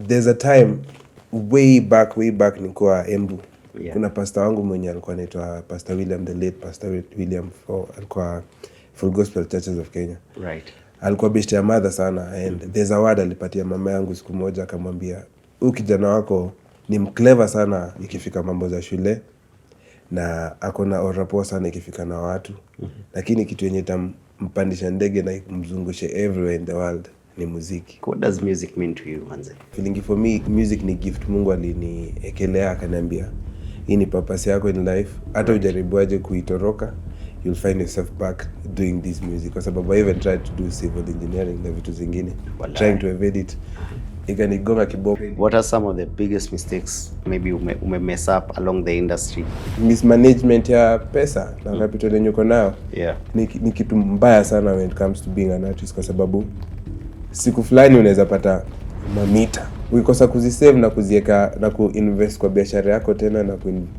There's a time way back nilikuwa Embu. Yeah. Kuna pastor wangu mwenye alikuwa anaitwa Pastor William, the late Pastor William, alikuwa Full Gospel Churches of Kenya. Right. Alikuwa best ya mother sana, and there's a word alipatia mama yangu siku moja, akamwambia huyu kijana wako ni mclever sana ikifika mambo za shule na akona orapo sana ikifika na watu. Lakini kitu yenye tampandisha ndege na mzungushe everywhere in the world ni muziki. What does music mean to you, manze? Feeling for me, music ni gift Mungu aliniekelea, akaniambia hii ni purpose yako in life. Hata ujaribu aje kuitoroka, you'll find yourself back doing this music. Kwa sababu I even tried to do civil engineering na vitu zingine, trying to evade it. Ikanigonga kiboko. What are some of the biggest mistakes maybe ume mess up along the industry? Mismanagement ya pesa na capital yenye uko nayo. Yeah. Ni kitu mbaya sana when it comes to being an artist, kwa sababu siku fulani unaweza pata mamita ukikosa kuzisave na kuzieka na kuinvest kwa biashara yako tena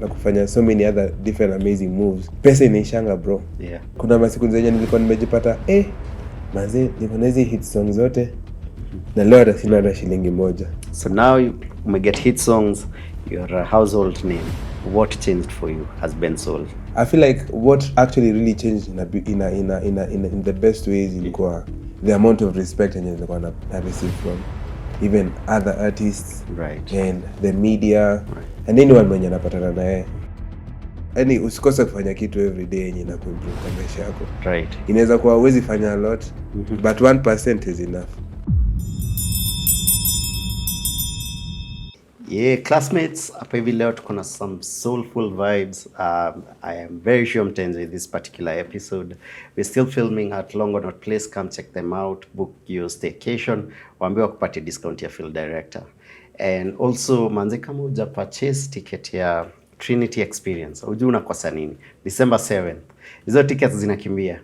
na kufanya so many other different amazing moves, pesa inaishanga bro. Yeah. Kuna masiku zenye nilikuwa nimejipata manze niko na hizi hit songs zote na leo hata sina hata shilingi moja. So now you get hit songs, you're a household name. What changed for you as Bensoul? I feel like what actually really changed in the best ways ilikuwa the amount of respect and nilikuwa na receive from even other artists, right, and the media, right, and anyone mwenye anapatana na yeye. Yaani usikose kufanya kitu every day yenye na kuimprove kwa maisha yako. Right. Inaweza kuwa huwezi fanya a lot, but 1% is enough. Yeah, classmates, hapa hivi leo tuko na some soulful vibes. I am very sure mtaenjoy this particular episode. We're still filming at Longonot Place. Come check them out. Book your staycation. Waambiwa kupatia discount ya field director. And also, manze, kama uja purchase ticket ya Trinity Experience, ujue unakosa nini? December 7th. Hizo tickets zinakimbia.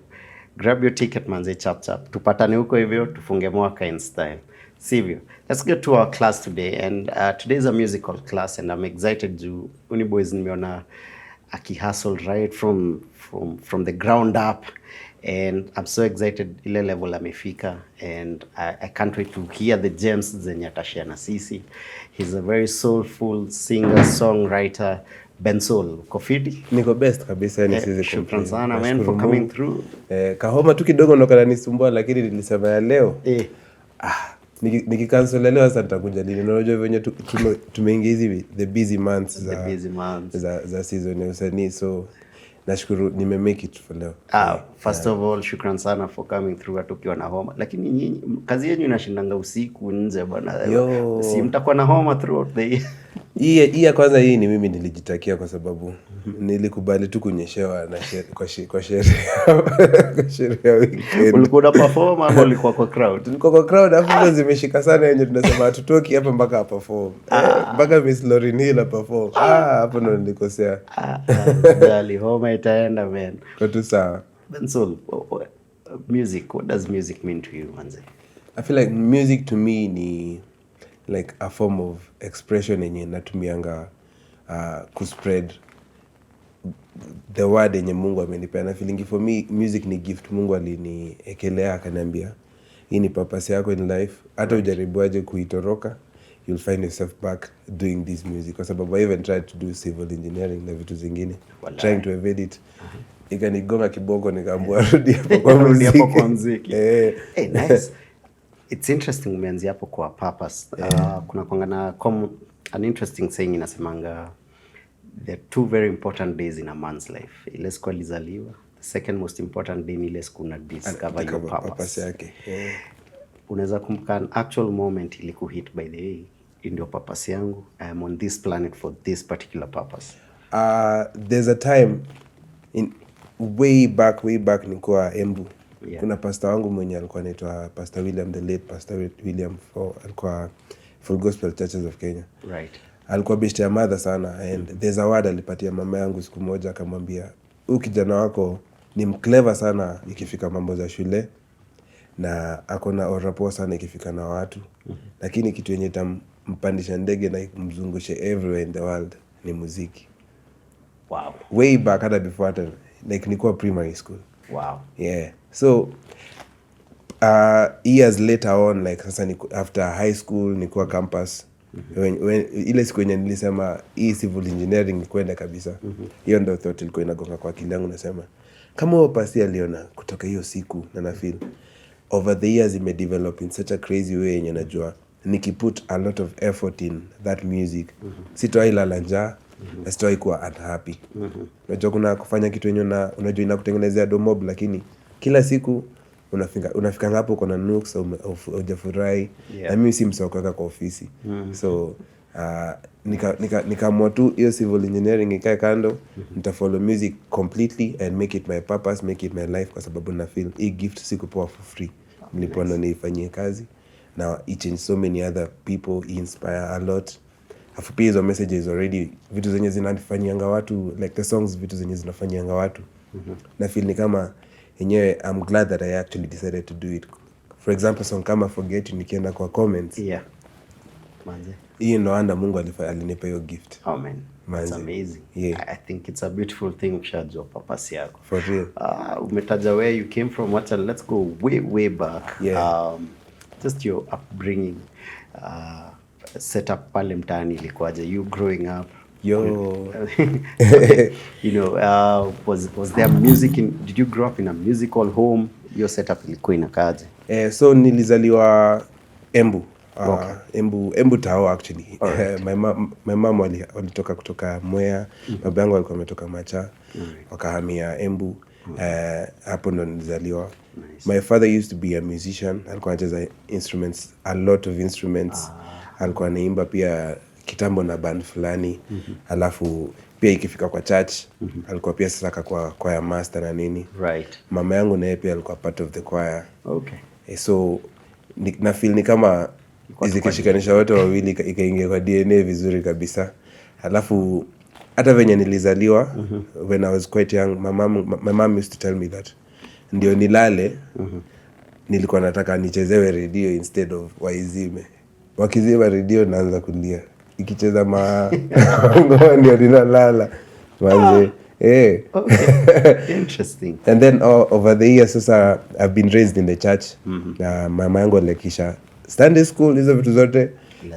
Grab your ticket, manze, chap chap. Tupatane huko hivyo, tufunge mwaka in style. Sivyo. Let's get to our class today, and today is a musical class, and I'm excited to uni boys nimeona aki-hustle right from the ground up, and I'm so excited ile level amefika, and I can't wait to hear the gems zenye atashare na sisi. He's a very soulful singer, songwriter. Bensoul, kofiti? Niko best kabisa, yani sisi. Shukran sana man for coming through. Kahoma tu kidogo ndo kananisumbua, lakini nilisema ya leo. Nikikansel leo sasa nitakuja lini. Unajua venye tumeingia hizi the busy months za season ya usanii, so nashukuru nimemake it for leo. First of all, shukran sana for coming through atukiwa na homa. Lakini nyinyi kazi yenu inashindanga usiku nje bwana. Si mtakuwa na homa throughout the year. Hii kwanza hii ni mimi nilijitakia, kwa sababu nilikubali tu kunyeshewa na kwa sherehe ya weekend. Ulikuwa na perform ama ulikuwa kwa crowd? Tulikuwa kwa crowd, afu zimeshika sana yenye tunasema hatutoki hapa mpaka perform. Mpaka Miss Lauren Hill perform. Hapo ndo nilikosea. Dali homa itaenda man. Kwa tu sawa. Bensoul, music, what does music mean to you, manze? I feel like music to me ni like a form of expression yenye natumianga kuspread the word yenye Mungu amenipea. Na feeling for me, music ni gift Mungu aliniekelea, akaniambia hii ni purpose yako in life. Hata ujaribu aje kuitoroka, you'll find yourself back doing this music. Kwa sababu I even tried to do civil engineering na vitu zingine, trying to evade it. Ikanigonga kiboko, nikaambiwa rudi hapo kwa muziki. Nice. It's interesting umeanzia hapo kwa purpose. Kuna kwangana an interesting saying inasemanga there are two very important days in a man's life. Ile siku alizaliwa. The second most important day ni ile siku una discover your purpose yake. Unaweza kumbuka an actual moment ilikuhit by the way, ndio purpose yangu. I am on this planet for this particular purpose. There's a time in way back nilikuwa Embu. Yeah. Kuna pastor wangu mwenye alikuwa anaitwa Pastor William, the late Pastor William, alikuwa Full Gospel Churches of Kenya. Right. Alikuwa best ya mother sana, and there's a word alipatia mama yangu siku moja, akamwambia huyu kijana wako ni mclever sana ikifika mambo za shule na akona orapo sana ikifika na watu. Lakini kitu yenye tampandisha ndege na mzungushe everywhere in the world ni muziki. Wow. Way back, hata before like nilikuwa primary school. Wow. Yeah. So Years later on, like sasa after high school nikuwa campus, ile siku yenye nilisema hii civil engineering ni kwenda kabisa, hiyo ndo thought ilikuwa inagonga kwa akili yangu, nasema kama huyo pasi aliona kutoka hiyo siku, na na feel over the years imedevelop in such a crazy way yenye najua nikiput a lot of effort in that music, sitoi lala njaa, na sitoi kuwa unhappy. Unajua kuna kufanya kitu yenye unajua inakutengenezea domob, lakini kila siku unafika hapo uko na nooks au hujafurahi. Na mimi si msao kuweka kwa ofisi. So nikaamua tu hiyo civil engineering ikae kando, nitafollow music completely and make it my purpose, make it my life, kwa sababu na feel hii gift sikupewa for free. Nilipoona niifanyie kazi. Now it changed so many other people, inspire a lot. Afu pia hizo messages already, vitu zenye zinafanyianga watu, like the songs, vitu zenye zinafanyianga watu. Na feel ni kama yenyewe, I'm glad that I actually decided to do it. For example, song kama Forget You, nikienda kwa comments. Yeah. Manze. Hiyo ndo anda Mungu alinipa hiyo gift. Oh man. It's amazing. Yeah. I think it's a beautiful thing ukishajua purpose yako. For real. Umetaja where you came from. Let's go way back. Yeah. Just your upbringing. Set up pale mtaani ilikuwaje? You growing up. Yo. You know, was there music did you grow up in a musical home? Your setup ilikuwa inakaje? So nilizaliwa Embu. Embu Tao actually. My mom walitoka kutoka Mwea, baba yangu alikuwa ametoka Macha, wakahamia Embu. Hapo ndo nilizaliwa. Nice. My father used to be a musician. Alikuwa anacheza instruments, a lot of instruments. Alikuwa anaimba pia kitambo na band fulani. Alafu pia ikifika kwa church, alikuwa pia sasa kwa choir master na nini. Right. Mama yangu naye pia alikuwa part of the choir. Okay. So na feel ni kama zikishikanisha wote wawili ikaingia kwa DNA vizuri kabisa. Alafu hata venye nilizaliwa, when I was quite young, my mom used to tell me that ndio nilale, nilikuwa nataka nichezewe radio instead of waizime. Wakizima radio naanza kulia. Ikicheza ngoma ndio ninalala. Manze. Okay. Interesting. And then over the years sasa I've been raised in the church. Mama yangu alikisha Sunday school, hizo vitu zote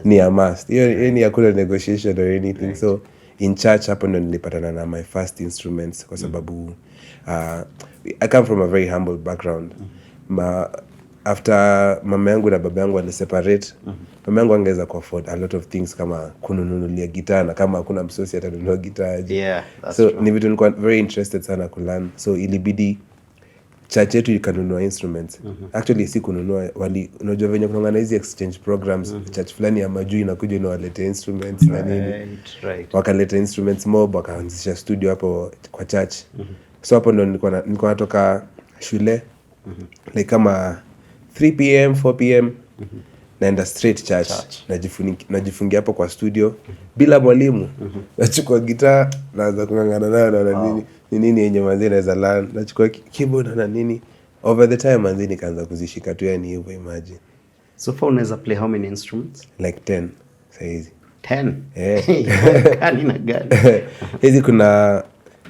ni a must. Hiyo ni hakuna negotiation or anything. Right. So in church hapo ndo nilipatana na my first instruments, kwa sababu I come from a very humble background. After mama yangu na baba yangu wali separate, mama yangu angeweza ku afford a lot of things kama kununulia gitaa, na kama hakuna msosi atanunua gitaa. Yeah, that's so true. Ni vitu nilikuwa very interested sana kulearn. So ilibidi church yetu ikanunua instruments. Actually si kununua, unajua venye kunaongana hizi exchange programs, church fulani ya majuu inakuja inawaleta instruments na nini. Right. Wakaleta instruments mob, wakaanzisha studio hapo kwa church. So hapo ndo nilikuwa natoka shule, like kama 3 p.m, 4 p.m, naenda straight church. Najifungia hapo kwa studio, bila mwalimu. Nachukua gitaa, naanza kungangana nayo na nini. Ni nini yenye manzi naweza learn. Nachukua keyboard na nini. Over the time manzi nikaanza kuzishika tu, yani hivyo, imagine. So far unaweza play how many instruments? Like 10 saizi. 10? Gani na gani? Hizi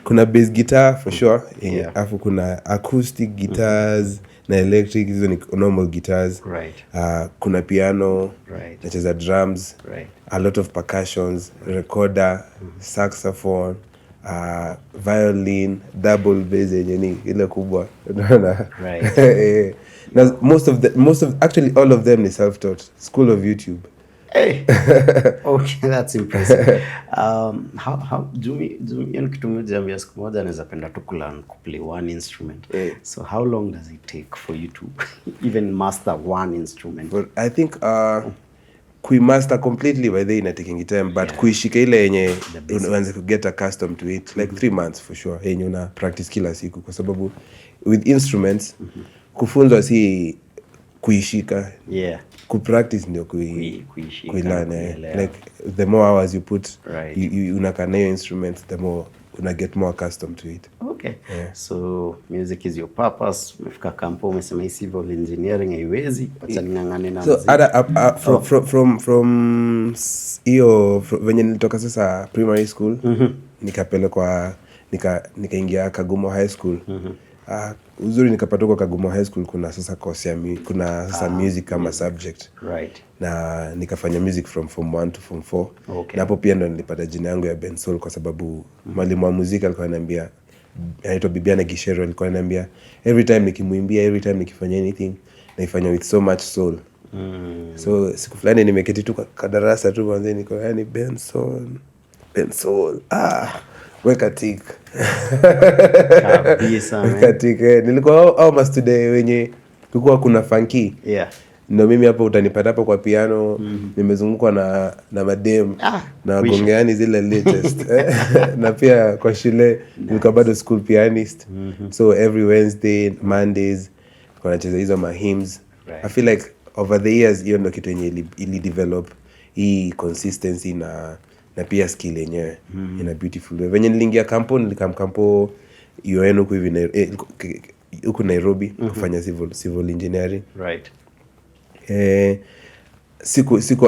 kuna bass guitar for sure. Alafu kuna acoustic guitars na electric, hizo ni normal guitars. Right. Kuna piano, right. Nacheza drums, right. A lot of percussions, recorder, saxophone, violin, double bass yenye ni ile kubwa. Right. Now, actually all of them is self-taught. School of YouTube. Hey. Okay, that's impressive. How yani kitu moja siku moja naweza penda tu kuplay one instrument. So how long does it take for you to even master one instrument? Well, I think kuimaster completely by the ina taking time, but kuishika ile yenye unaanza ku get accustomed to it, like 3 months for sure, yenye una practice kila siku, kwa sababu with instruments kufunzwa si kuishika. Kupractice ndio kuilearn. Like the more hours you put, you unakana hiyo instruments, the more una get more accustomed to it. Okay. So music is your purpose. Umefika kampo, umesema civil engineering haiwezi, acha ningangane na muziki. So from hiyo when nilitoka sasa primary school, nikapelekwa nikaingia Kagumo High School. Uzuri nikapata kwa Kagumo High School kuna sasa course ya kuna sasa music kama subject. Right. Na nikafanya music from form 1 to form 4. Okay. Na hapo pia ndo nilipata jina yangu ya Bensoul kwa sababu mwalimu wa muziki alikuwa ananiambia, anaitwa Bibiana Gishero, alikuwa ananiambia every time nikimuimbia, every time nikifanya anything naifanya with so much soul. So siku fulani nimeketi tu kwa darasa tu mwanzo niko yani Bensoul. Weka tik. Kabisa. Weka tik. Nilikuwa au mastude wenye kulikuwa kuna funky. Yeah. Ndio mimi hapo utanipata hapo kwa piano, nimezungukwa na madem na wagongeani zile latest. Na pia kwa shule nilikuwa bado school pianist. So every Wednesday, Mondays kwa nacheza hizo ma hymns. Right. I feel like over the years hiyo ndio kitu yenye ili develop hii consistency na pia skill yenyewe in a beautiful way. Venye niliingia kampo UN huku hivi huku Nairobi kufanya civil engineering. Right.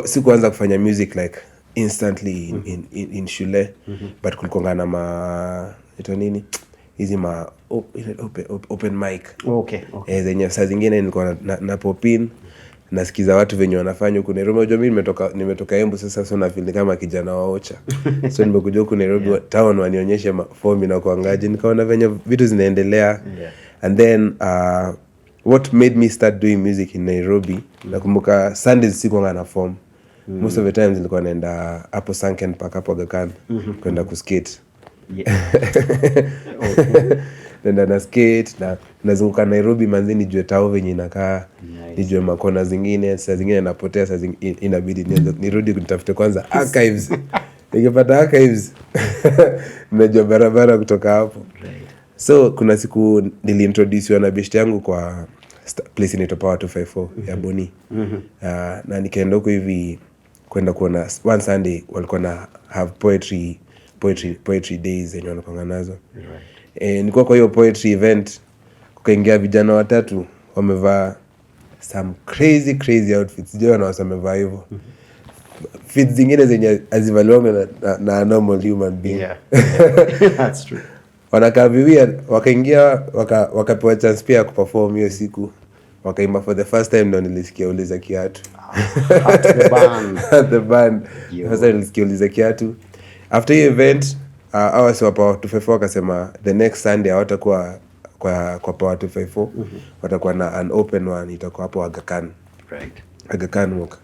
Sikuanza kufanya music like instantly in shule, but kulikuwa na ito nini hizi open mic. Okay. Zenye saa zingine nilikuwa na pop in nasikiza watu venye wanafanya huku Nairobi. Unajua mimi nimetoka Embu sasa, so na feel kama kijana wa Ocha. So nimekuja huku Nairobi town wanionyeshe form na kuangaje, nikaona venye vitu zinaendelea. And then what made me start doing music in Nairobi, nakumbuka Sundays sikuwa na form. Most of the times nilikuwa naenda hapo Sunken Park hapo Aga Khan kwenda kuskate. Nenda na skate na nazunguka Nairobi manzi nijue tao venye inakaa. Nijue makona zingine, saa zingine napotea, saa zingine inabidi nirudi kunitafute kwanza archives. Nikipata archives najua barabara kutoka hapo. So kuna siku niliintroduce na best yangu kwa place inaitwa Power 254 ya Boni. Na nikaenda huko hivi kwenda kuona one Sunday walikuwa na have poetry days yenye wanapanga nazo. Nilikuwa kwa hiyo poetry event, kukaingia vijana watatu wamevaa some crazy outfits. Sijui na wamevaa hivyo. Fits zingine zenye azivaliwa na normal human being. Yeah. That's true. Wanakaviwia wakaingia wakapewa chance pia kuperform hiyo siku. Wakaimba for the first time, ndo nilisikia uliza kiatu. At the band. First time nilisikia uliza kiatu. After the event, our Power 254 wakasema the next Sunday hawatakuwa kwa Power 254. Watakuwa na an open one, itakuwa hapo Aga Khan. Right. Aga Khan walk.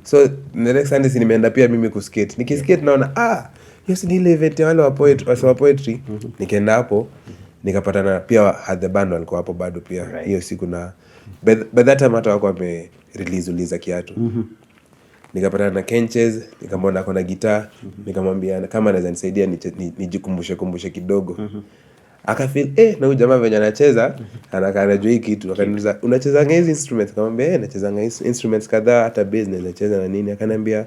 So the next Sunday nimeenda pia mimi kuskate. Nikiskate naona yes ni ile event ya wale wa poetry. Nikaenda hapo nikapatana pia at the band walikuwa hapo bado pia hiyo siku, na by that time hata wako wame release uliza kiatu. Nikapatana na Kenches, nikamwona ako na gitaa, nikamwambia kama anaweza nisaidia nijikumbushe kidogo. Akafeel na huyu jamaa venye anacheza anajua hii kitu. Akaniuliza unacheza hizi instruments? Nikamwambia nacheza instruments kadhaa, hata bass nacheza na nini. Akaniambia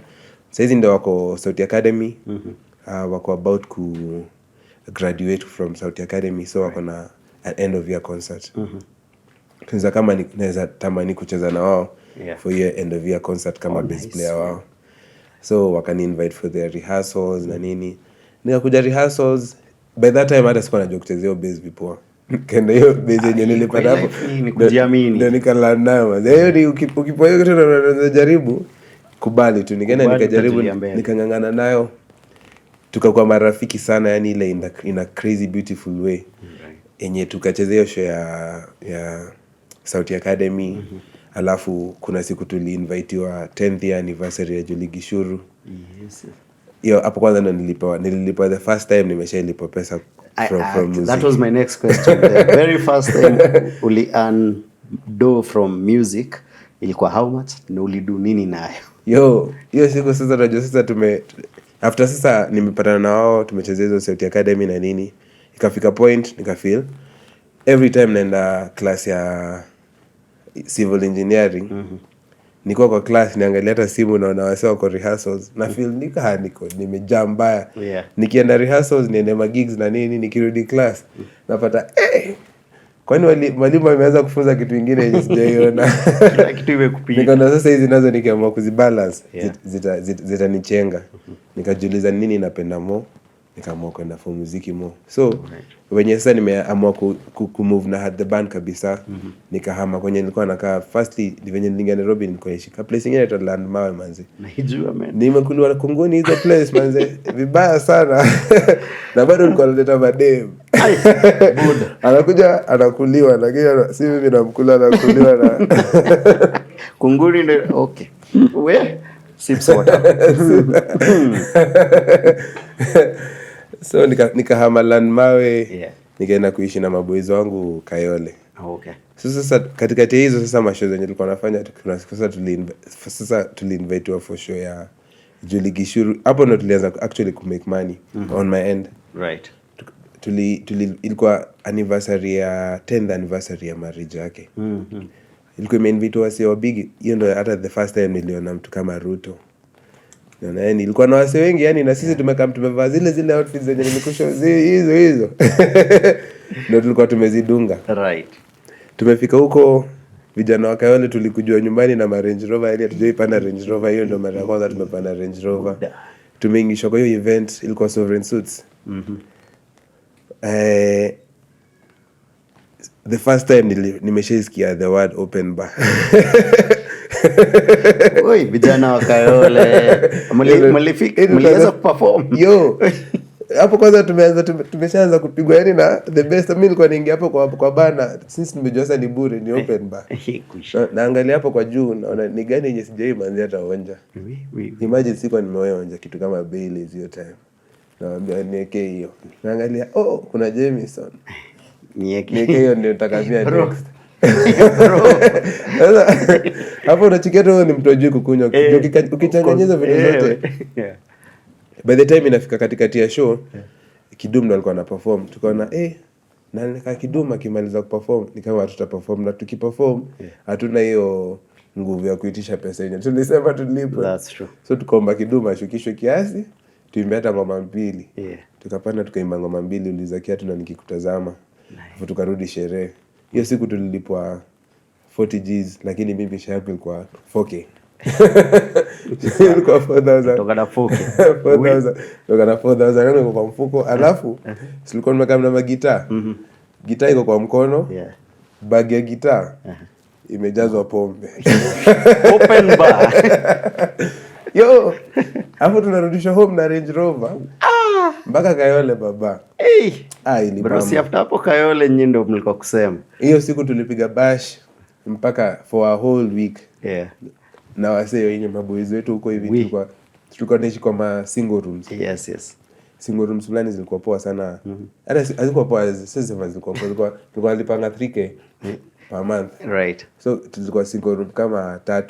saizi ndio wako Sauti Academy. Wako about ku graduate from Sauti Academy, so wako na an end of year concert. Tunza kama naweza tamani kucheza na wao for year end of year concert kama bass player wao. So wakani invite for their rehearsals na nini. Nikakuja rehearsals. By that time hata sikuwa najua kucheza hiyo bass vipoa. Kenda hiyo bass yenye nilipata hapo ni kujiamini. Ndio nikala nayo. Hiyo ni ukipoa hiyo kitu unajaribu kubali tu. Nikaenda nikajaribu nikangangana nayo. Tukakuwa marafiki sana, yani ile in a crazy beautiful way. Yenye tukacheza hiyo show ya Sauti Academy. Alafu kuna siku tuliinvitiwa 10th year anniversary ya Julie Gishuru. Yes. Yo hapo kwanza ndo nililipa the first time nimeshailipa pesa from music. That was my next question. The very first time uli earn dough from music ilikuwa how much? Na ulidu nini nayo? Hiyo siku sasa najua sasa after sasa nimepatana na wao, tumecheza hizo Sauti Academy na nini. Ikafika point nikafeel every time naenda class ya civil engineering, niko kwa class niangalia hata simu naona wasao kwa rehearsals, na feel niko nimejaa mbaya. Nikienda rehearsals niende gigs na nini, nikirudi class napata kwani mwalimu ameanza kufunza kitu kingine yenye sijaiona. Kila kitu imekupita. Nikaona sasa hizi nazo nikiamua kuzibalance zitanichenga. Nikajiuliza nini napenda more, nikaamua kwenda for muziki more. So wenye sasa nimeamua kumove na had the band kabisa. Nikahama kwenye nilikuwa nakaa. Firstly venye nilingia Nairobi nilikuwa naishi place nyingine inaitwa Landmawe manze. Naijua man. Nimekuliwa na kunguni hizo place manze. Vibaya sana. Na bado nilikuwa naleta madem. Anakuja anakuliwa lakini si mimi namkula, anakuliwa na kunguni ndio okay. We sip soda. So nikahama Landmawe. Nikaenda kuishi na maboys wangu Kayole. Okay. So sasa katikati hizo sasa mashow zenye tulikuwa nafanya sasa tuliinvitiwa for show ya Julie Gishuru. Hapo ndo tulianza actually to make money on my end. Right. Ilikuwa anniversary ya 10th anniversary ya marriage yake. Ilikuwa imeinvitwa wase wa big. Hiyo ndo hata the first time niliona mtu kama Ruto. Na yani ilikuwa na wase wengi yani, na sisi tumevaa zile outfits zenye nilikusho hizo. Ndio tulikuwa tumezidunga. Right. Tumefika huko vijana wa Kayole tulikujua nyumbani na Range Rover, ile tujoipanda Range Rover. Hiyo ndio mara ya kwanza tumepanda Range Rover. Tumeingishwa kwa hiyo event, ilikuwa Sovereign Suits. The first time nimeshaisikia the word open bar. Oi, vijana wa Kayole. Mliweza perform. Yo. Hapo kwanza tumeshaanza kupigwa yani na the best. Mimi nilikuwa niingia hapo kwa bana since nimejua sasa ni bure ni open bar. Naangalia hapo kwa juu naona ni gani yenye sijai manzi hata onja. Imagine siko nimeonja kitu kama Baileys hiyo time. Naambia niweke hiyo. Naangalia kuna Jameson. Niweke hiyo ndio nitakavia next. Hapo unachikia tu ni mtu ajui kukunywa. Ukichanganyeza vitu zote. By the time inafika katikati ya show, Kidum ndo alikuwa na perform. Tukaona na nika Kidum akimaliza kuperform ni kama tutaperform, na tukiperform hatuna hiyo nguvu ya kuitisha pesa yenyewe. Tulisema tulipo. That's true. So tukaomba Kidum ashukishwe kiasi, tuimbe hata ngoma mbili. Tukapanda tukaimba ngoma mbili, uliza kiatu na nikikutazama. Nice. Tukarudi sherehe. Hiyo siku tulilipwa 40 Gs, lakini mimi shabu ilikuwa 4K. Ilikuwa 4,000. Toka na 4K. 4,000. Toka na 4,000 ndio kwa mfuko. Alafu silikuwa nimekaa na magitaa. Gitaa iko kwa mkono. Bag ya gitaa imejazwa pombe. Open bar. Yo, hapo tunarudisha home na Range Rover. Mpaka Kayole baba. Ilibamba. Bro, si after hapo Kayole nyindo mlikuwa kusema. Hiyo siku tulipiga bash mpaka for a whole week. Na wasee wenye maboys wetu huko hivi tulikuwa tunaishi kwa single rooms. Yes. Single rooms fulani zilikuwa poa sana. Hata hazikuwa poa, sasa zilikuwa poa. Tulikuwa nalipanga 3K per month. Right. So tulikuwa single room kama 3.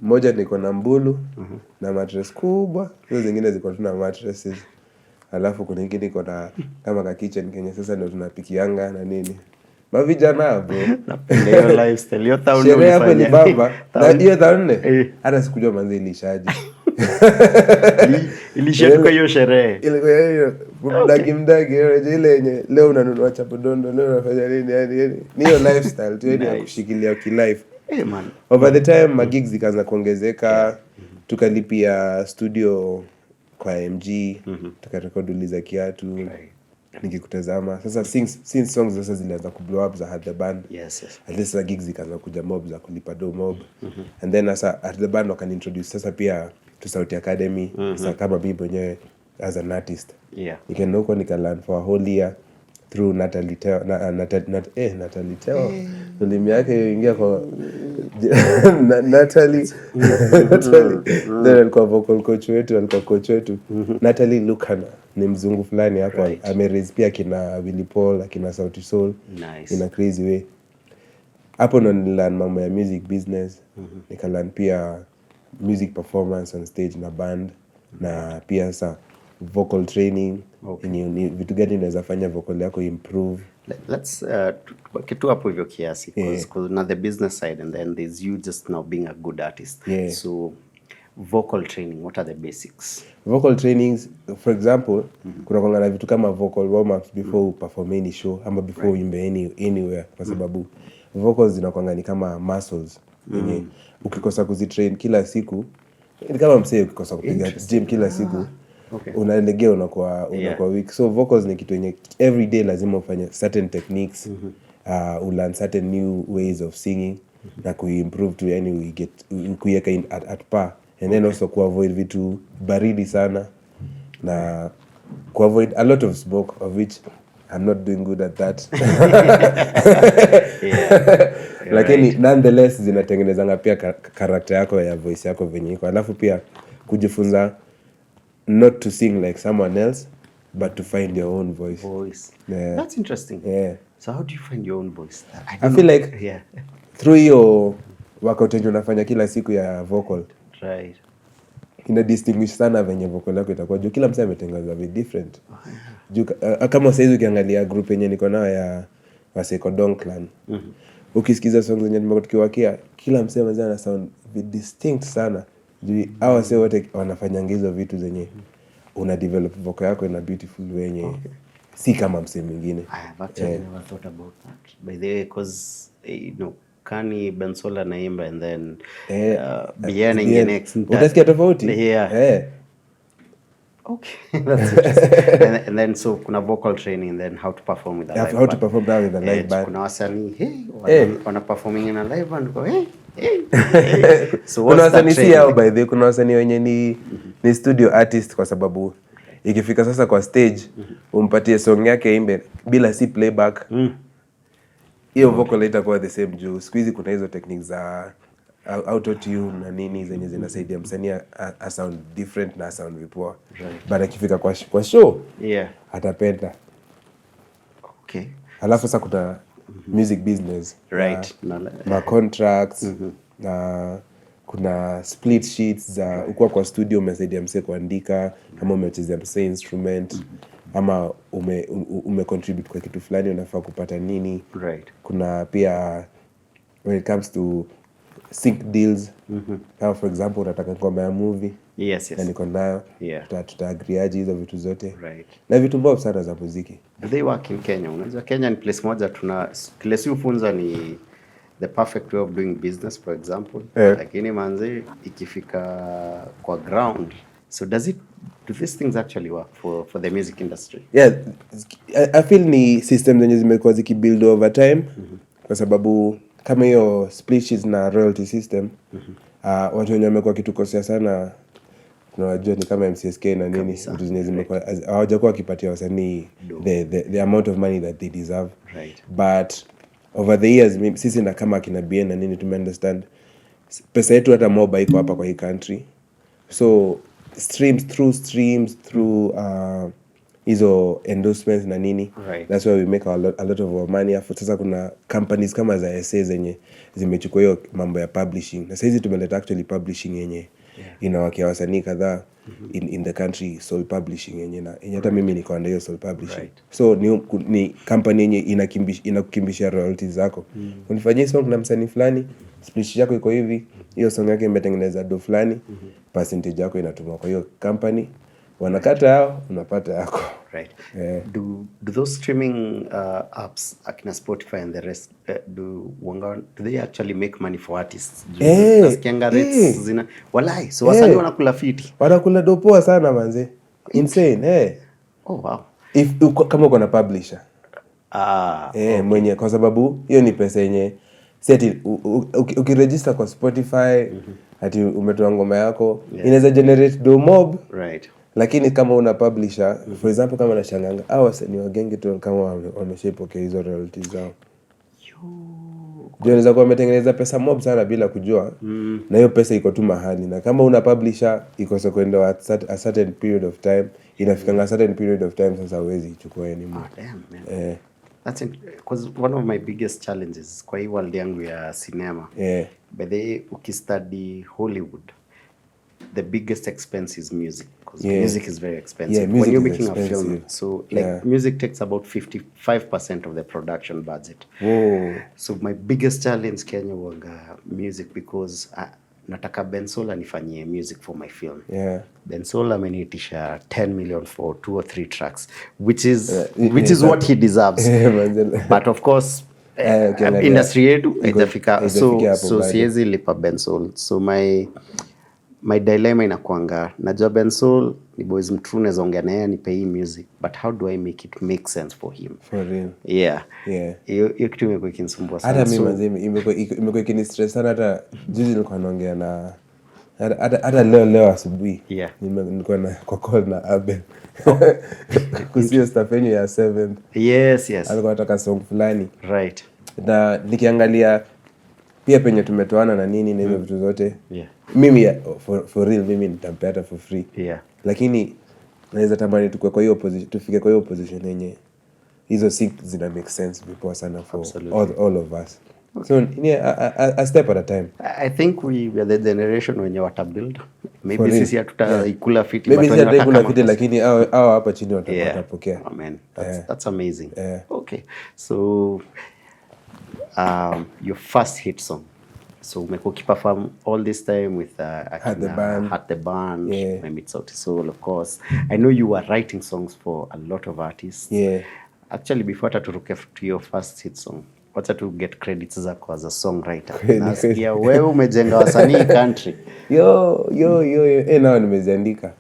Moja niko na mbulu na mattress kubwa. Hizo zingine zilikuwa tuna mattresses. Alafu kuna nyingine iko na kama ka kitchen Kenya, sasa ndio tunapikianga na nini. Mavijana bro. Napenda hiyo lifestyle. Hiyo town sherehe hapo ni bamba. Na hiyo town hata sikujua manzi ilishaje. Ilishaje hiyo sherehe? Ile hiyo mdagi ile yenye leo unanunua chapodondo, leo unafanya nini yani. Ni hiyo lifestyle tu ya kushikilia life. Man. Over the time magigs zikaanza kuongezeka. Tukalipia studio kwa MG, tukarekodi uliza kiatu. Nikikutazama sasa since songs sasa zilianza kublow up za had the band. Yes. At least the gigs zikaanza kuja mob za kulipa do mob. And then sasa at the band wakani sasa pia to Sauti Academy. Sasa kama mimi mwenyewe as an artist. Nikaenda huko learn for a whole year through Natalie Teo. Ulimi yake ingia kwa Natalie. Then alikuwa vocal coach wetu, Natalie Lukana. Ni mzungu fulani hapa. Ameraise pia kina Willy Paul, kina Sauti Soul. Nice. In a crazy way. Hapo ndo nililearn mambo ya music business. Nikalearn pia music performance on stage na band. Na pia sa vocal training. Vitu gani unaweza fanya vocal yako improve. Let's kitu hapo hivyo kiasi because na the business side and then there's you just now being a good artist. So vocal training, what are the basics? Vocal trainings, for example, kuna kwanga vitu kama vocal warm-ups before you perform any show ama before uimbe anywhere, kwa sababu vocals zinakwanga ni kama muscles yenye ukikosa kuzitrain kila siku, ni kama msee ukikosa kupiga gym kila siku Okay. unalegea unakuwa weak. So vocals ni kitu yenye every day lazima ufanye certain techniques, ulearn certain new ways of singing na kuimprove to, yani we get kuiweka at par, and then also kuavoid vitu baridi sana na kuavoid a lot of smoke, of which I'm not doing good at that. Lakini nonetheless zinatengenezanga pia karakter yako ya voice yako venye iko, alafu pia kujifunza not to sing like someone else but to find your own voice. Yeah. That's interesting. Yeah. So how do you find your own voice? I feel like through hiyo workout yenye unafanya kila siku ya vocal, right, ina distinguish sana venye vocal yako itakuwa, juu kila msee ametengenezwa very different. Juu kama saizi ukiangalia group yenye niko nayo ya Wasekodong Clan, ukisikiza songs zenye nimekuwa tukiwakia, kila msee mzee ana sound distinct sana. Juu hao wasee wote wanafanya hizo vitu zenye una develop vocal yako in a beautiful way yenye si kama msee mwingine. I have actually never thought about that, by the way, because Kani Bensoul anaimba and then beginning next utasikia tofauti. Okay, that's interesting. And then so kuna vocal training, and then how to perform with a live band. How to perform that with a live band. Kuna wasanii wana performing in a live band go so kuna wasanii si hao by the way, kuna wasanii wenye ni studio artist, kwa sababu ikifika sasa kwa stage umpatie song yake imbe bila si playback, hiyo vocal itakuwa the same. Juu siku hizi kuna hizo techniques za auto tune na nini zenye zinasaidia msanii a sound different na sound vipoa. But akifika kwa show atapenda. Okay. Alafu sasa kuna music business, right, na contracts, na kuna split sheets za ukua kwa studio umesaidia msee kuandika, ama umechezea msee instrument, ama ume contribute kwa kitu fulani unafaa kupata nini. Right. Kuna pia when it comes to sync deals, now for example unataka ngoma ya movie, na niko nayo, tutaagriaji hizo vitu zote, right, na vitu mbao sana za muziki. Do they work in Kenya? Unajua Kenya ni place moja kile si ufunza ni the perfect way of doing business, for example, lakini manze ikifika kwa ground, so do these things actually work for the music industry? Yeah, I feel ni system zenye zimekuwa zikibuild over time, kwa sababu kama hiyo split sheets na royalty system, watu wenye wamekuwa kitukosea sana, tunawajua ni kama MCSK na nini, vitu zenye zimekuwa hawajakuwa wakipatia wasanii the amount of money that they deserve. Right. But over the years sisi na kama akina BN na nini tumeunderstand pesa yetu hata moba iko hapa kwa hii country, so streams through hizo endorsements na nini, that's why we make a lot of our money. Afu sasa kuna companies kama za SA zenye zimechukua hiyo mambo ya publishing, na sasa hizi tumeleta actually publishing yenye inawakia wasanii kadhaa in the country, soul publishing yenye hata mimi niko under hiyo soul publishing. So ni company yenye inakukimbisha royalties zako. Unifanyia song na msanii fulani, split yako iko hivi, hiyo song yake imetengeneza do fulani, percentage yako inatumwa kwa hiyo company, wanakata yao, unapata yako. Right. Do those streaming apps akina Spotify and the rest do they actually make money for artists? Nasikianga rates zina walai, so wasanii wanakula fiti. Wanakula dopoa sana manze. Insane. Oh wow. Kama uko na publisher. Okay. Mwenye, kwa sababu hiyo ni pesa yenye seti ukiregister kwa Spotify, ati umetoa ngoma yako, inaweza generate do mob. Right. Lakini kama una publisher, for example kama nashanganga, wasanii wa Gengeton kama wameshapokea hizo royalties zao. Unaweza kuwa umetengeneza pesa mob sana bila kujua, na hiyo pesa iko tu mahali, na kama una publisher iko soko kwenda a certain period of time, inafika a certain period of time sasa huwezi ichukua anymore. Damn, man. That's because one of my biggest challenges kwa hii world yangu ya cinema. By the way, ukistudy Hollywood, the biggest expense is music, because music is very expensive. When you're making a film, so like music takes about 55% of the production budget. Whoa. So my biggest challenge Kenya was music, because nataka Bensoul anifanyie music for my film. Bensoul ameniitisha 10 million for 2 or 3 tracks, which is what he deserves. But of course industry yetu haijafika, so siwezi lipa Bensoul. So my dilemma inakuanga, najua Bensoul ni boys mtrue, naweza ongea naye nipe hii music, but how do I make it make sense for him? For real. Yeah. Yeah. Hiyo kitu imekuwa ikinisumbua sana. Hata mimi manze imekuwa ikinistress sana. Hata juzi nilikuwa naongea na hata leo asubuhi. Yeah. Nilikuwa na kwa call na Abel. Kusio stuff yenu ya 7th. Yes. Alikuwa anataka song fulani. Right. Na nikiangalia pia penye tumetoana na nini na hizo vitu zote. Yeah. Mimi for real mimi nitampea hata for free. Yeah. Lakini naweza tamani tukue kwa hiyo position, tufike kwa hiyo position yenye hizo sync zina make sense before sana for all of us. So a step at a time. I think we are the generation wenye wata build. Maybe sisi hatutakula fiti, maybe sisi hatutakula fiti, lakini hao hapa chini watapokea. Amen. That's amazing. Yeah. Okay. So your first hit song. So umekuwa ukiperform all this time with Had the Band. Yeah. Maybe it's Sauti Sol, of course. I know you were writing songs for a lot of artists. Yeah. Actually, before turuke to your first hit song, wacha to get credits zako as a songwriter. Nasikia wewe umejenga wasanii country. Yo, nao nimeziandika.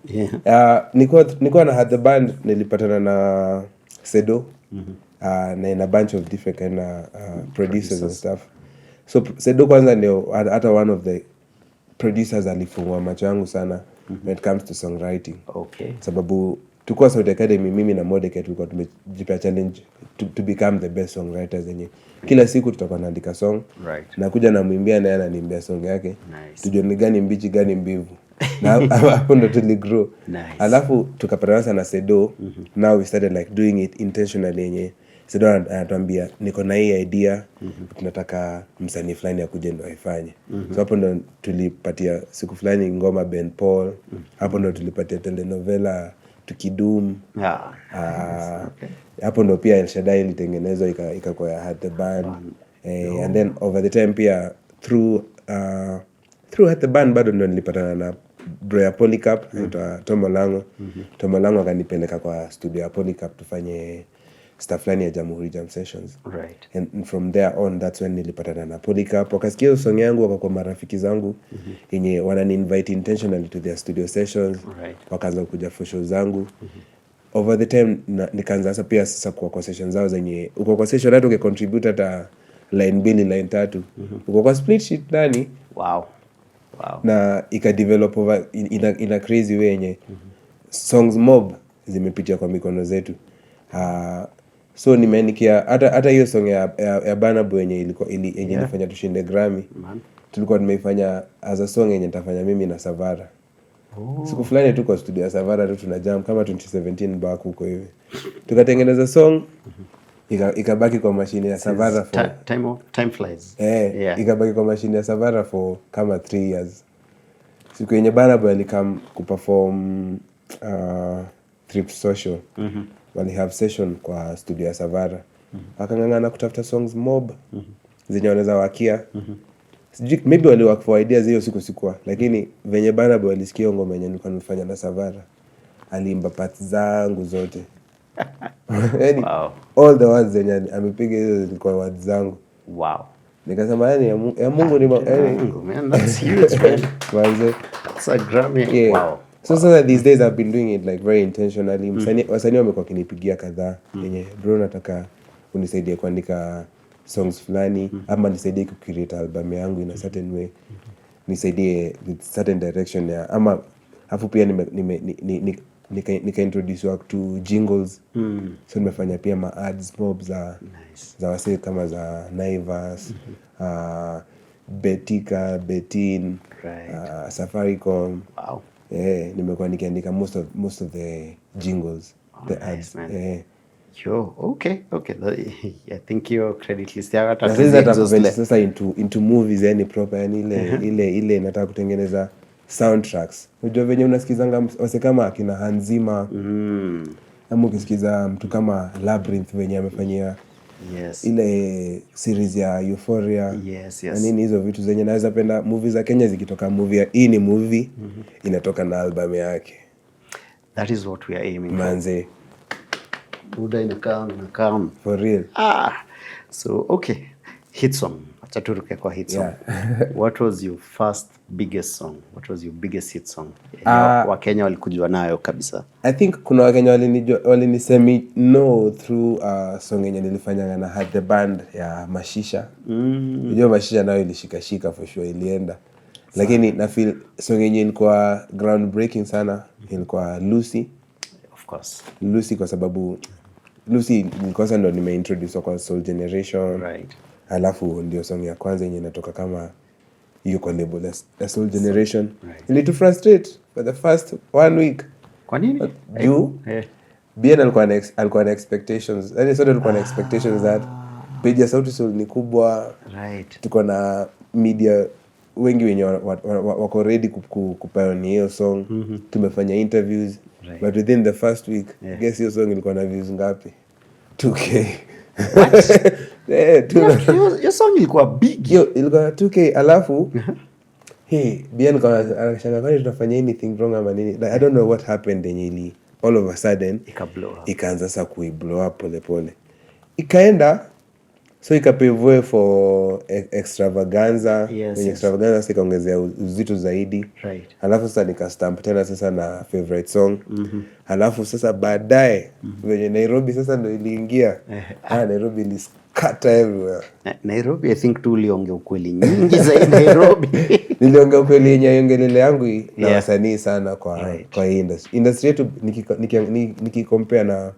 Yeah. Nilikuwa na Had the Band, nilipatana na Sedo. Na in a bunch of different kind of producers and stuff. So Sedo kwanza ndio hata one of the producers alifungua macho yangu sana when it comes to songwriting. Okay. Sababu tulikuwa Sauti Academy, mimi na Modeke tulikuwa tumejipea challenge to become the best songwriters yenye kila siku tutakuwa naandika song. Right. Na kuja namwimbia na yeye ananiimbia song yake. Nice. Tujue ni gani mbichi gani mbivu. Na hapo ndo tuligrow. Nice. Alafu tukapatana sana Sedo. Now we started like doing it intentionally yenye Sedo anatuambia niko na hii idea, tunataka msanii fulani akuje ndo aifanye. So hapo ndo tulipatia siku fulani ngoma Bensoul. Hapo ndo tulipatia telenovela Tukidum. Hapo ndo pia El Shaddai ilitengenezwa ikakuwa ya Had the Band. And then over the time pia through Had the Band bado ndo nilipatana na bro ya Polycarp, Tomo Lango. Tomo Lango akanipeleka kwa studio ya Polycarp tufanye stuff fulani ya Jamhuri Jam Sessions. Right. And from there on, that's when nilipatana na Polycarp. Wakasikia song yangu, wakakuwa marafiki zangu yenye wanani invite intentionally to their studio sessions. Right. Wakaanza kuja for shows zangu. Over the time nikaanza sasa pia sasa kwa sessions zao zenye uko kwa session hata ukicontribute hata line 2 line 3 uko kwa split sheet ndani. Wow. Na ikadevelop over in a crazy way yenye songs mob zimepitia kwa mikono zetu. So nimeandikia hata hiyo song ya Banabu yenye yenye ilifanya tushinde Grammy. Tulikuwa tumeifanya as a song yenye nitafanya mimi na Savara. Siku fulani tuko studio ya Savara tu tuna jam kama 2017 back huko hivi. Tukatengeneza song ikabaki kwa mashine ya Savara for time flies. Ikabaki kwa mashine ya Savara for kama 3 years. Siku yenye Banabu alikam kuperform Trip Social. Wali have session kwa studio ya Savara. Wakangangana kutafuta songs mob zenye wanaweza wakia. Sijui maybe wali work for ideas hiyo siku lakini venye Banabu alisikia ngoma yenye nilikuwa nifanya na Savara, aliimba parts zangu zote. All the words zenye amepiga hizo zilikuwa words zangu. Wow. Nikasema yani ya Mungu ni man, that's huge, man. That's a Grammy. Yeah. Wow. So these days I've been doing it like very intentionally. Wasanii wamekuwa kinipigia kadhaa yenye bro nataka unisaidie kuandika songs fulani ama nisaidie kucreate album yangu in a certain way. Nisaidie with certain direction ya ama hapo pia nika introduce work to jingles. So nimefanya pia ma ads mob za wasee kama za Naivas, Betika, Betin, Safaricom. Wow. Nimekuwa nikiandika most of the jingles, the ads. Yo, okay. I think your credit list ya sasa into movies yani proper yani ile nataka kutengeneza soundtracks. Unajua venye unasikizanga wase kama akina Hanzima. Ama ukisikiza mtu kama Labyrinth venye amefanyia ile series ya Euphoria. Yes. Na nini hizo vitu zenye naweza penda movies za Kenya zikitoka movie hii ni movie inatoka na album yake. That is what we are aiming manze. Buda inakaa. For real. So okay. Hit song. Acha turuke kwa hit song. What was your first biggest song? What was your biggest hit song? Wakenya walikujua nayo kabisa. I think kuna Wakenya walinisemi no through song yenye nilifanyanga na Had the Band ya Mashisha. Unajua Mashisha nayo ilishikashika for sure, ilienda. Lakini na feel song yenye ilikuwa groundbreaking sana ilikuwa Lucy. Of course. Lucy kwa sababu Lucy nilikosa ndo nimeintroduce kwa Soul Generation. Right. Alafu ndio song ya kwanza yenye inatoka kama hiyo kwa label ya Soul Generation. Right. Ili frustrate for the first 1 week. Kwa nini? Juu Bien alikuwa na expectations. Yaani sote tulikuwa na expectations that page ya Sauti Sol ni kubwa. Right. Tuko na media wengi wenye wako ready kupioneer hiyo song. Tumefanya interviews. Right. But within the first week, guess hiyo song ilikuwa na views ngapi? 2K. What? Your song ilikuwa big. Yo, ilikuwa 2K alafu Bien anashanga kwani tunafanya anything wrong ama nini? Like, I don't know what happened yenye all of a sudden ikaanza sasa blow up pole pole. Ikaenda so ikapave for extravaganza. Extravaganza sasa ikaongezea uzito zaidi. Right. Alafu sasa nikastamp tena sasa na favorite song. Alafu sasa baadaye venye Nairobi sasa ndo iliingia. Nairobi iliskata everywhere. Nairobi I think tu uliongea ukweli nyingi zaidi Nairobi. Niliongea ukweli yenye yongelele yangu na wasanii sana kwa industry. Industry yetu nikicompare na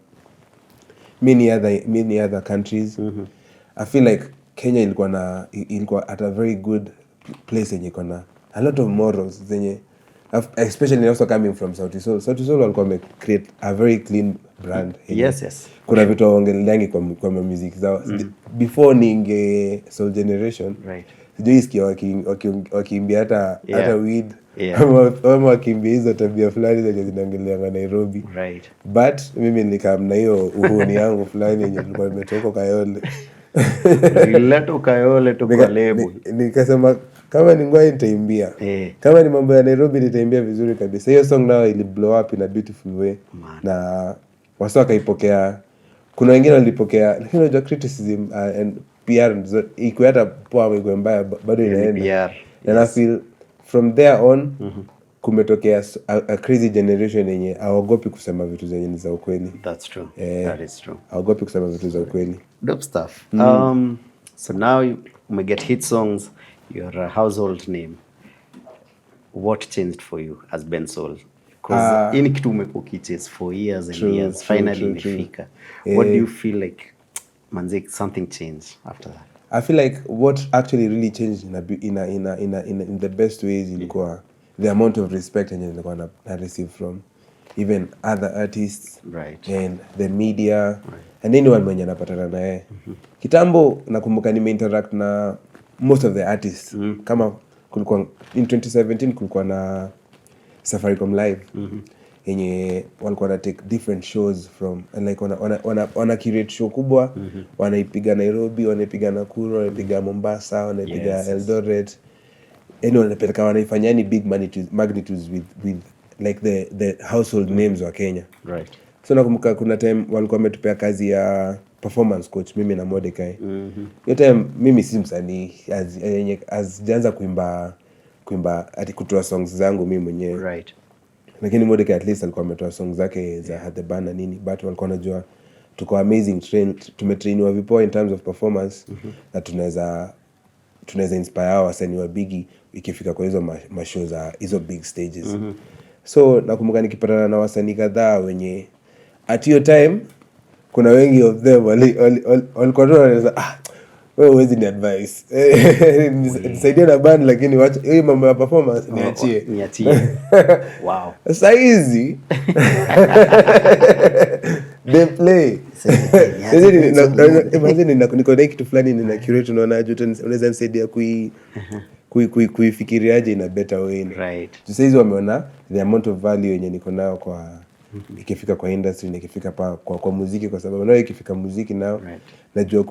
many other countries. I feel like Kenya ilikuwa at a very good place yenye iko na a lot of morals zenye, especially also coming from Sauti Sol. Sauti Sol walikuwa create a very clean brand. Yes. Kuna vitu waongeleangi kwa music zao. Before ninge Soul Generation, sijui sikia wakiimbia hata weed. Ama wakiimbia hizo tabia fulani zenye zinaongeleanga Nairobi. Right. But mimi nikamna hiyo uhuni yangu fulani yenye tulikuwa nimetoka Kayole. Nileto Kayole tu kwa label. Nikasema kama ni ngwai nitaimbia. Kama ni mambo ya Nairobi nitaimbia vizuri kabisa. Hiyo song nao ili blow up in a beautiful way. Na wasa wakaipokea. Kuna wengine walipokea, lakini unajua criticism and PR iko hata poa au iko mbaya bado inaenda. And I feel from there on kumetokea a crazy generation yenye hawaogopi kusema vitu zenye ni za ukweli. That's true. That is true. Hawaogopi kusema vitu za ukweli. Dope stuff. So now you get hit songs, you're a household name. What changed for you as Bensoul? Because in kitu umekuwa ukichase for years and years, finally imefika. What do you feel like manze something changed after that? I feel like what actually really changed in the best ways ilikuwa the amount of respect yenye nilikuwa na receive from even other artists, and the media, and anyone mwenye napatana naye. Kitambo nakumbuka nimeinteract na most of the artists. Kama kulikuwa in 2017 kulikuwa na Safaricom Live yenye walikuwa na take different shows from, and like wana curate show kubwa. Wanaipiga Nairobi, wanaipiga Nakuru, wanaipiga Mombasa, wanaipiga Eldoret. Wanapeleka wanaifanya ni big magnitudes with like the household names wa Kenya. Right. So nakumbuka kuna time walikuwa wametupea kazi ya performance coach mimi na Mordecai. Hiyo time mimi si msanii jaanza kuimba ati kutoa songs zangu mimi mwenyewe. Right. Lakini Mordecai at least alikuwa ametoa songs zake za Had the Band na nini, but walikuwa wanajua tuko amazing tumetrainiwa vipo in terms of performance na tunaweza inspire wasanii wa bigi ikifika kwa hizo mashow za hizo big stages. So nakumbuka nikipatana na wasanii kadhaa wenye at your time kuna wengi of them walikuwa wanasema wewe huwezi ni advice. Nisaidia na band lakini wacha hiyo mambo ya performance niachie. Wow. Sasa hizi they play. Imagine niko na kitu fulani nina curate, unaona unaweza nisaidia kuifikiriaje in a better way. Right. Sasa hizi wameona the amount of value yenye niko nayo kwa ikifika kwa industry na ikifika kwa muziki, kwa sababu nao ikifika muziki nao najua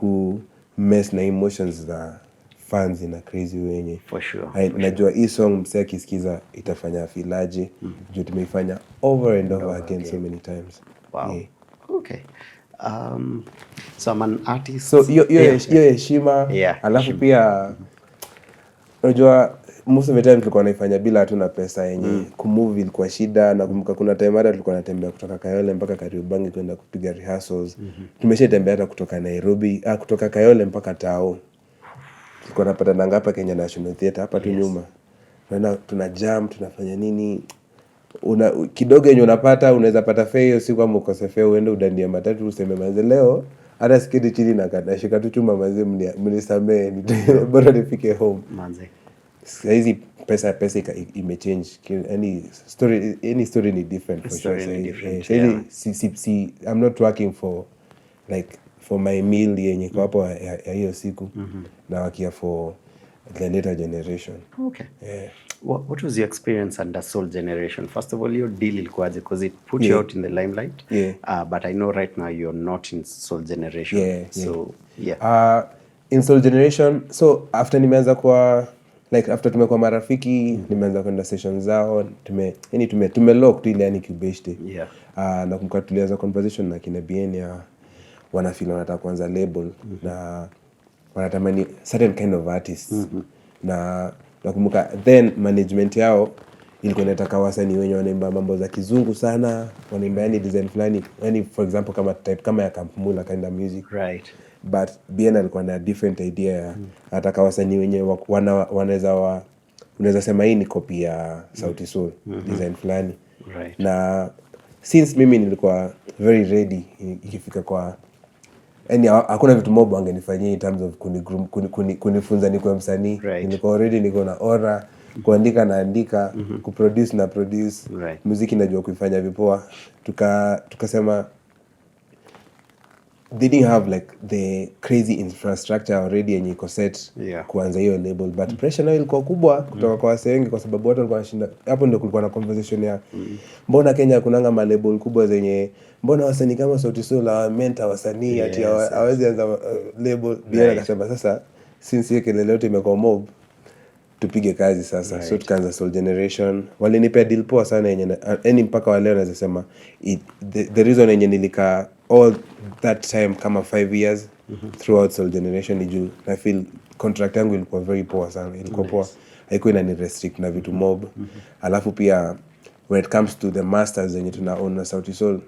mess na emotions za fans in a crazy way. For sure. Najua hii song msee akisikiza itafanya afilaje. Juu tumeifanya over and over again so many times. Wow. Okay. So I'm an artist. So hiyo heshima, alafu pia unajua most of the time tulikuwa naifanya bila hatuna pesa yenye kumove ilikuwa shida. Nakumbuka kuna time hata tulikuwa natembea kutoka Kayole mpaka Kariobangi kwenda kupiga rehearsals. Tumeshatembea hata kutoka Nairobi, kutoka Kayole mpaka Tao. Tulikuwa napata nanga hapa Kenya National Theatre hapa tu nyuma. Tuna jam, tunafanya nini? Kidogo yenye unapata unaweza pata fare hiyo siku ama ukose fare uende udandia matatu useme manze leo hata sikidi chini na nashika tu chuma manze mnisamee bora nifike home manze. Hizi pesa imechange. Any story ni different for sure. I'm not working for like for my meal yenye kwa hapo ya hiyo siku na wakia for the later generation. Okay. Yeah. What was your experience under Soul Generation? First of all, your deal ilikuwaje because it put you out in the limelight. But I know right now you're not in Soul Generation. In Soul Generation, so after nimeanza kwa like after tumekuwa marafiki, nimeanza kwenda sessions zao, tumelock tu ile yani kubeshte. Na kumbuka tulianza conversation na kina BN ya wanafeel wanataka kuanza label na wanatamani certain kind of artists. Na nakumbuka then management yao ilikuwa inataka wasanii wenye wanaimba mambo za kizungu sana, wanaimba yani design fulani, yani for example kama type kama ya Kampmula kind of music. Right. But BN alikuwa na different idea. Anataka wasanii wenye unaweza sema hii ni copy ya Sauti Sol design fulani. Right. Na since mimi nilikuwa very ready ikifika kwa yani hakuna vitu mob wangenifanyia in terms of kunifunza nikuwe msanii. Nilikuwa already niko na aura, kuandika naandika, kuproduce na produce, muziki najua kuifanya vipoa. Tukasema they didn't have like the crazy infrastructure already yenye iko set kuanza hiyo label, but pressure nayo ilikuwa kubwa kutoka kwa wasee wengi kwa sababu watu walikuwa wanashinda. Hapo ndio kulikuwa na conversation ya mbona Kenya kunanga ma label kubwa zenye mbona wasanii kama Sauti Sol mentor wasanii ati hawezi anza label. Bila akasema sasa since hiyo kelele yote imekuwa mob tupige kazi sasa. So tukaanza Soul Generation. Walinipea deal poa sana yenye any mpaka wa leo naweza sema the reason yenye nilika all that time kama 5 years throughout Soul Generation ni juu na feel contract yangu ilikuwa very poa sana. Ilikuwa poa, haikuwa inani restrict na vitu mob. Alafu pia when it comes to the masters zenye tuna own na Sauti Sol,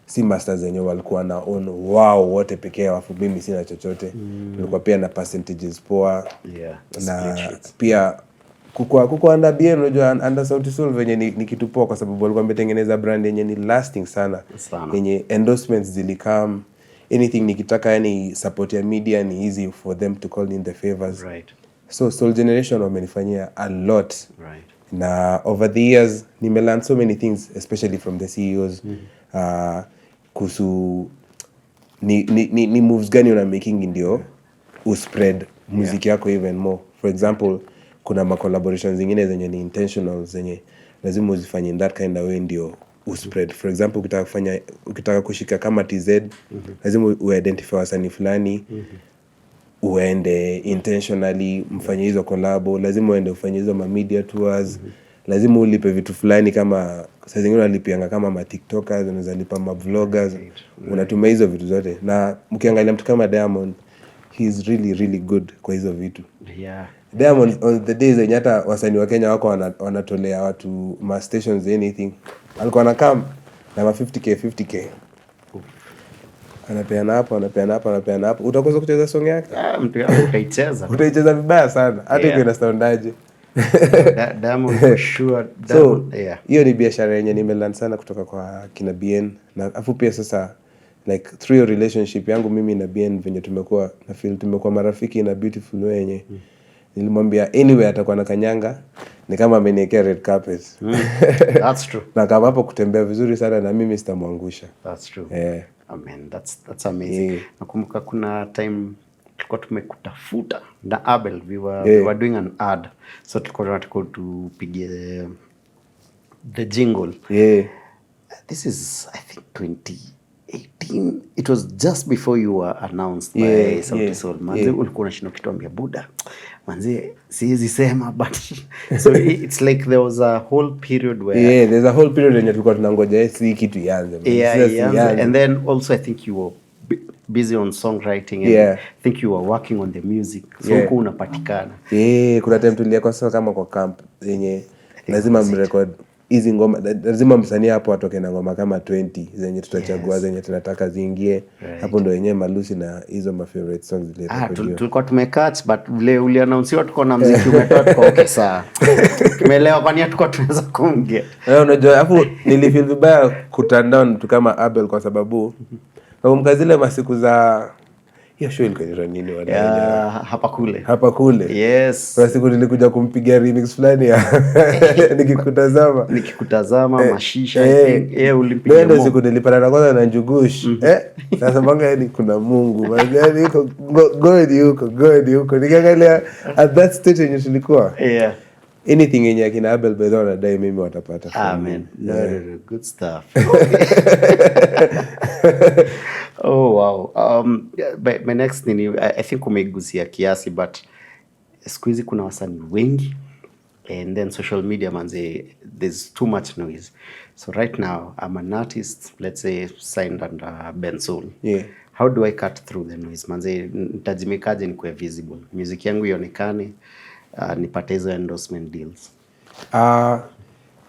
si masters zenye walikuwa na own wote pekee, alafu mimi sina chochote. Nilikuwa pia na percentages poa. Na pia kuko under BN, unajua under Sauti Sol venye ni kitu poa kwa sababu walikuwa wametengeneza brand yenye ni lasting sana. Yenye endorsements zilikam, anything nikitaka yani support ya media ni easy for them to call in the favors. So Soul Generation wamenifanyia a lot. Na over the years nimelearn so many things especially from the CEOs. Kuhusu ni moves gani una making ndio uspread muziki yako even more. For example, kuna ma collaborations zingine zenye ni intentional, zenye lazima uzifanye in that kind of way ndio uspread. For example, ukitaka kushika kama TZ, lazima uidentify wasanii fulani, uende intentionally mfanye hizo collabo, lazima uende ufanye hizo ma media tours, lazima ulipe vitu fulani kama saa zingine unalipianga kama ma TikTokers, unaweza lipa ma vloggers, unatumia hizo vitu zote. Na mkiangalia mtu kama Diamond, he is really really good kwa hizo vitu. Diamond on the days yenye hata wasanii wa Kenya wako wanatolea watu ma stations anything, alikuwa anakam na ma 50k anapeana hapo, utakosa kucheza song yake. Mtu utaicheza vibaya sana hata ukienda soundaje. Diamond for sure. So hiyo ni biashara yenye nimelearn sana kutoka kwa kina BN. Na afu pia sasa like through your relationship yangu mimi na BN venye tumekuwa na feel tumekuwa marafiki na beautiful way yenye nilimwambia anyway atakuwa na kanyanga ni kama ameniwekea red carpet. That's true. Na kama hapo kutembea vizuri sana na mimi sitamwangusha. That's true. Amen. That's amazing. Nakumbuka kuna time tulikuwa tumekutafuta na Abel, we were doing an ad, so tulikuwa tunataka tupige the jingle. This is I think 2018. It was just before you were announced by Sauti Sol. Manze ulikuwa unashinda kituambia buda manze siwezi sema, but so it's like there was a whole period where there's a whole period when tulikuwa tunangoja si kitu ianze. And then also I think you were busy on songwriting and Yeah. I think you were working on the music. So Yeah. huko unapatikana. Kuna time tulia kwa sasa kama kwa camp yenye lazima was it. mrecord hizi ngoma, lazima msanii hapo atoke na ngoma kama 20 zenye tutachagua zenye tunataka ziingie. Hapo ndo yenyewe Malusi na hizo my favorite songs zile. Tulikuwa tumecut but vile uliannounce tuko na muziki umetoa tuko okay sawa. Tumeelewa kwani hatuko tunaweza kuongea. Unajua hapo nilifeel vibaya kuturn down tu kama Abel kwa sababu nakumbuka zile masiku za hiyo show ilikuwa inaitwa nini wale hapa kule. Yes. Kwa siku nilikuja kumpigia remix fulani ya nikikutazama mashisha ulimpigia ndio siku nilipata na kwanza na Njugush. Sasa mbanga yani kuna Mungu yani yuko God yuko nikiangalia at that stage yenye tulikuwa. Yeah. Anything yenye akina Abel Bedon na dai mimi watapata. Amen. No, good stuff. Oh wow. But my next thing I think umegusia kiasi but siku hizi kuna wasanii wengi and then social media manze there's too much noise. So right now I'm an artist, let's say signed under Bensoul. Yeah. How do I cut through the noise? Manze nitajimekaje nikuwe visible? Music yangu ionekane, nipate hizo endorsement deals.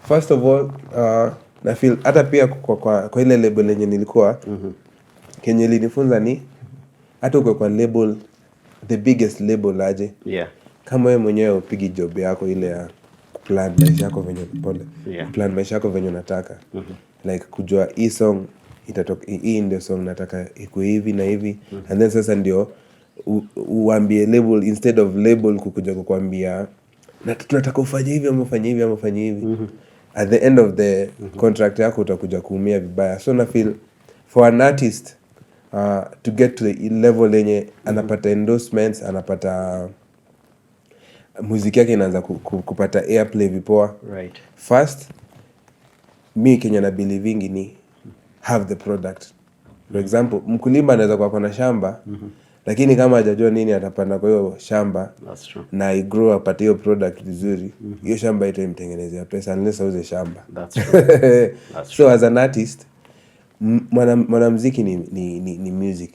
First of all, na feel hata pia kwa ile label yenye nilikuwa kenye linifunza ni hata uko kwa label, the biggest label aje. Yeah. Kama wewe mwenyewe upigi job yako ile ya plan maisha yako venye pole. Yeah. Plan maisha yako venye unataka. Like kujua hii song itatoka, hii ndio song nataka iko hivi na hivi. And then sasa ndio uambie label instead of label kukuja kukuambia na tunataka ufanye hivi ama ufanye hivi ama ufanye hivi. At the end of the contract yako utakuja kuumia vibaya. So na feel for an artist to get to the level yenye anapata endorsements, anapata muziki yake inaanza kupata airplay vipoa. Right. First, mi Kenya na believing ni have the product. For example, mkulima anaweza kuwa na shamba lakini kama hajajua nini atapanda kwa hiyo shamba. That's true. Na I grow apate hiyo product vizuri, hiyo shamba itamtengenezea pesa unless auze shamba. That's true. That's So as an artist, mwanamuziki ni music.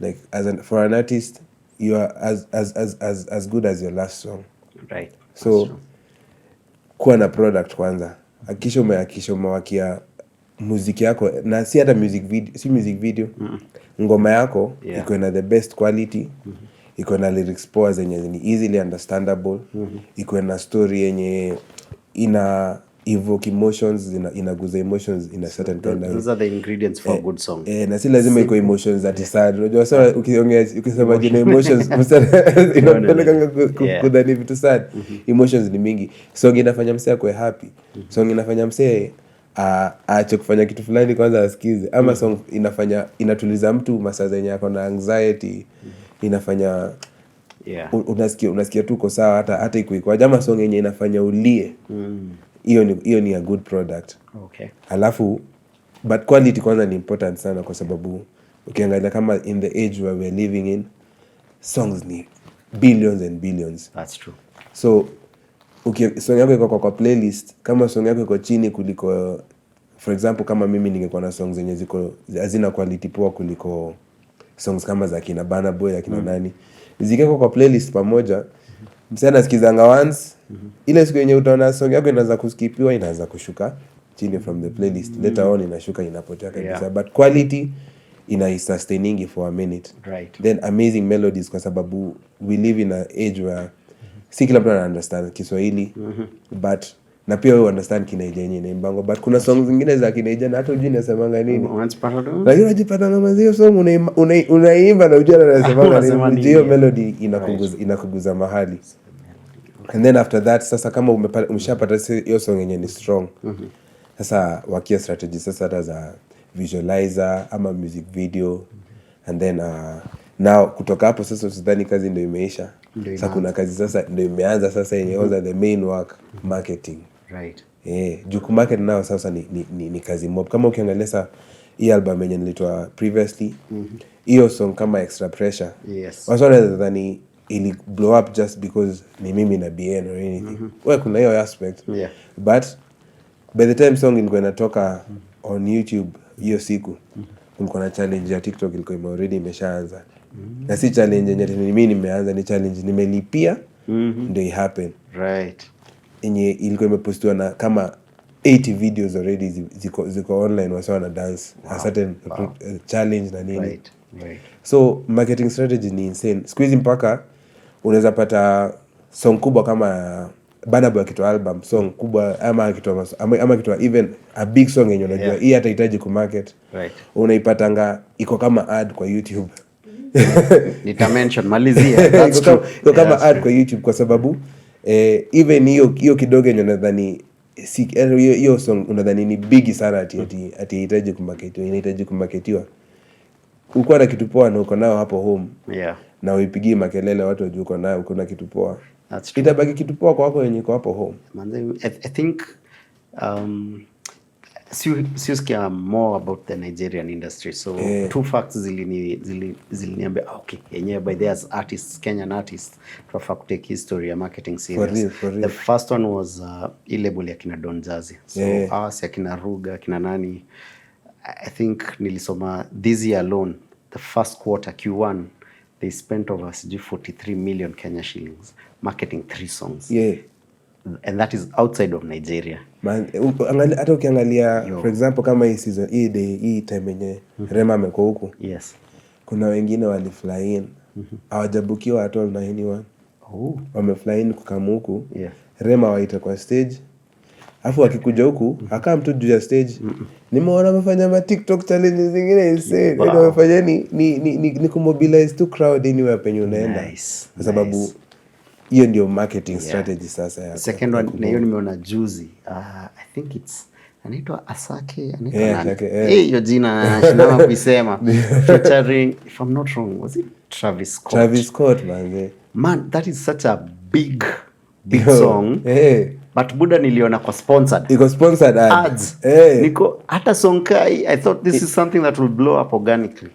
Like for an artist you are as good as your last song. Right. So kuwa na product kwanza. Hakikisha umewakia muziki yako na si hata music video. Ngoma yako iko na the best quality. Iko na lyrics poa zenye ni easily understandable. Iko na story yenye ina evoke emotions, inaguza emotions in a certain kind of. Those are the ingredients for a good song. Na si lazima iko emotions that is sad. Unajua sasa ukisema jina emotions inapeleka kudhani vitu sad. Emotions ni mingi. Song inafanya msee akwe happy. Song inafanya msee aache kufanya kitu fulani kwanza asikize. Ama song inatuliza mtu masaa zenye ako na anxiety. Inafanya unasikia tu uko sawa hata iko ama song yenye inafanya ulie. Hiyo ni a good product. Okay. Alafu but quality kwanza ni important sana kwa sababu ukiangalia kama in the age where we're living in, songs ni billions and billions. That's true. So song yako iko kwa playlist, kama song yako iko chini kuliko, for example kama mimi ningekuwa na songs zenye ziko hazina quality poa kuliko songs kama za kina Burna Boy ya kina nani, zikeko kwa playlist pamoja, msana sikizanga once, ile siku yenye utaona song yako inaanza kuskipiwa, inaanza kushuka chini from the playlist, later on inashuka inapotea kabisa. But quality sustaining for a minute. Right. Then amazing melodies kwa sababu we live in an age where si kila mtu ana understand Kiswahili, but na pia wewe understand Kinaija yenyewe na imbango, but kuna songs zingine za Kinaija na hata ujui nasemanga nini. Lakini unajipata na mazio song unaimba na ujui nasemanga nini. Hiyo melody inakuguza mahali. And then after that sasa kama umeshapata hiyo song yenyewe ni strong. Sasa wakia strategy sasa hata za visualizer ama music video, and then now kutoka hapo sasa usidhani kazi ndio imeisha. Sasa kuna kazi sasa ndio imeanza sasa yenye the main work, marketing. Right. Juku market now sasa ni kazi mob. Kama ukiangalia sasa hii album yenye nilitoa previously, hiyo song kama Extra Pressure. Yes. Watu wanadhani ili blow up just because ni mimi na BN or anything. Well, kuna hiyo aspect. Yeah. But by the time song ilikuwa inatoka on YouTube hiyo siku, kulikuwa na challenge ya TikTok ilikuwa already imeshaanza. Na si challenge yenye mimi nimeanza, ni challenge nimelipia ndio it happen. Right. Yenye ilikuwa imepostiwa na kama 80 videos already ziko online, wasa wana dance a certain challenge na nini. Right. So marketing strategy ni insane. Siku hizi mpaka unaweza pata song kubwa kama Burna Boy akitoa album, song kubwa ama akitoa even a big song yenye unajua hii hata hitaji kumarket. Right. Unaipatanga iko kama ad kwa YouTube. Nitamention malizia. That's true. Iko kama ad kwa YouTube kwa sababu even hiyo kidogo yenye unadhani hiyo song unadhani ni big sana ati hitaji kumarketiwa, inahitaji kumarketiwa. Uko na kitu poa na uko nao hapo home. Yeah. Na uipigie makelele watu wajue uko nayo, uko na kitu poa. That's true. Itabaki kitu poa kwa wako yenye iko hapo home. I think siusikia more about the Nigerian industry. So two facts ziliniambia okay, yenyewe by there's artists, Kenyan artists, tunafaa kutake history ya marketing serious. For real. The first one was label ya kina Don Jazzy. So ours ya kina Ruga, kina nani, I think nilisoma this year alone, the first quarter Q1, they spent over 43 million Kenya shillings marketing 3 songs. Yeah. And that is outside of Nigeria. Man, hata ukiangalia for example kama hii season hii time yenye Rema amekuwa huku. Yes. Kuna wengine walifly in. Hawajabukiwa at all na anyone. Wamefly in kukamu huku. Yeah. Rema waita kwa stage. Afu akikuja huku akaa mtu juu ya stage. Nimeona wamefanya ma TikTok challenges zingine insane. Ndio wamefanya ni kumobilize to crowd anywhere penye unaenda. Kwa sababu hiyo ndio marketing strategy sasa ya. Second one na hiyo nimeona juzi. I think it's anaitwa Asake, hiyo jina shinama kuisema. Featuring, if I'm not wrong, was it Travis Scott? Travis Scott, man. Man, that is such a big song. But Buddha niliona kwa sponsored. Iko sponsored ads. Niko hata song kai, I thought this is something that will blow up organically.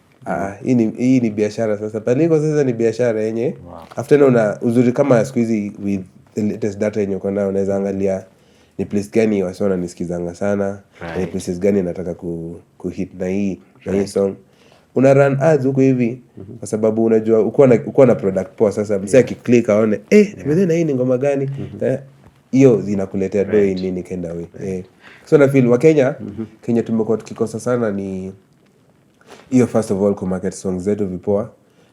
Hii ni biashara sasa. Paliko sasa ni biashara yenye. After na uzuri kama siku hizi with the latest data yenye uko nayo unaweza angalia ni place gani watu wananisikizanga sana, ni places gani nataka kuhit na hii song. Una run ads huko hivi kwa sababu unajua uko na product poa sasa msee akiclick aone na hii ni ngoma gani? Hiyo zinakuletea doi nini kenda wewe. So na feel wa Kenya tumekuwa tukikosa sana ni hiyo first of all kumarket songs zetu vipoa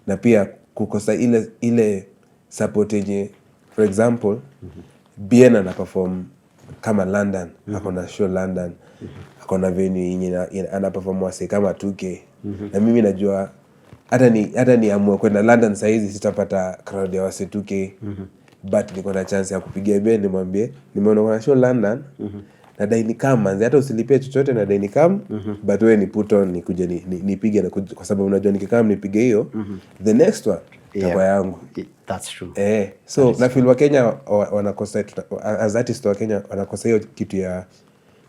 na pia kukosa ile support yenye for example Bien ana perform kama London, akona show London, akona venue yenye ana perform wase kama 2K. Na mimi najua hata ni amue kwenda London saa hizi sitapata crowd ya wase 2K. But niko na chance ya kupigia Ben nimwambie nimeona kuna show London. Na dai ni come manzi, hata usilipie chochote na dai ni come, but wewe ni put on nikuje nipige na kwa sababu unajua nikikam nipige hiyo the next one itakuwa yangu. That's true. So na feel wa Kenya wanakosa as artist wa Kenya wanakosa hiyo kitu ya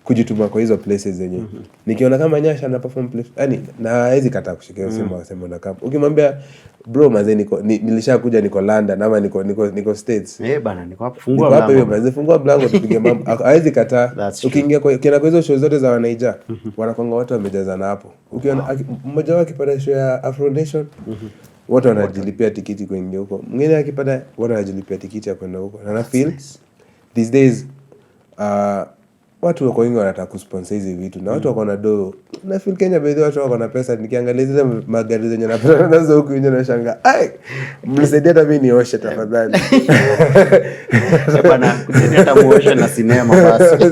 kujituma kwa hizo places zenye. Nikiona kama Nyasha na perform place yani na hawezi kataa kushika usema na kama ukimwambia bro manzi nilishakuja niko London ama niko States bana niko hapo fungua mlango hapo hiyo manzi fungua mlango tupige mambo hawezi kataa. Ukiingia kwa hizo show zote za wanaija wanakonga watu wamejazana hapo. Ukiona mmoja wao akipata show ya Afro Nation watu wanajilipia tikiti kuingia huko, mwingine akipata watu wanajilipia tikiti ya kwenda huko. Na feel these days watu wako wengi wanataka kusponsor hizi vitu na watu wako na do. Na feel Kenya baadhi watu wako na pesa, nikiangalia zile magari zenye napata nazo huko nje na shanga mnisaidia hata mimi nioshe tafadhali. Bana kusaidia hata muoshe na sinema basi.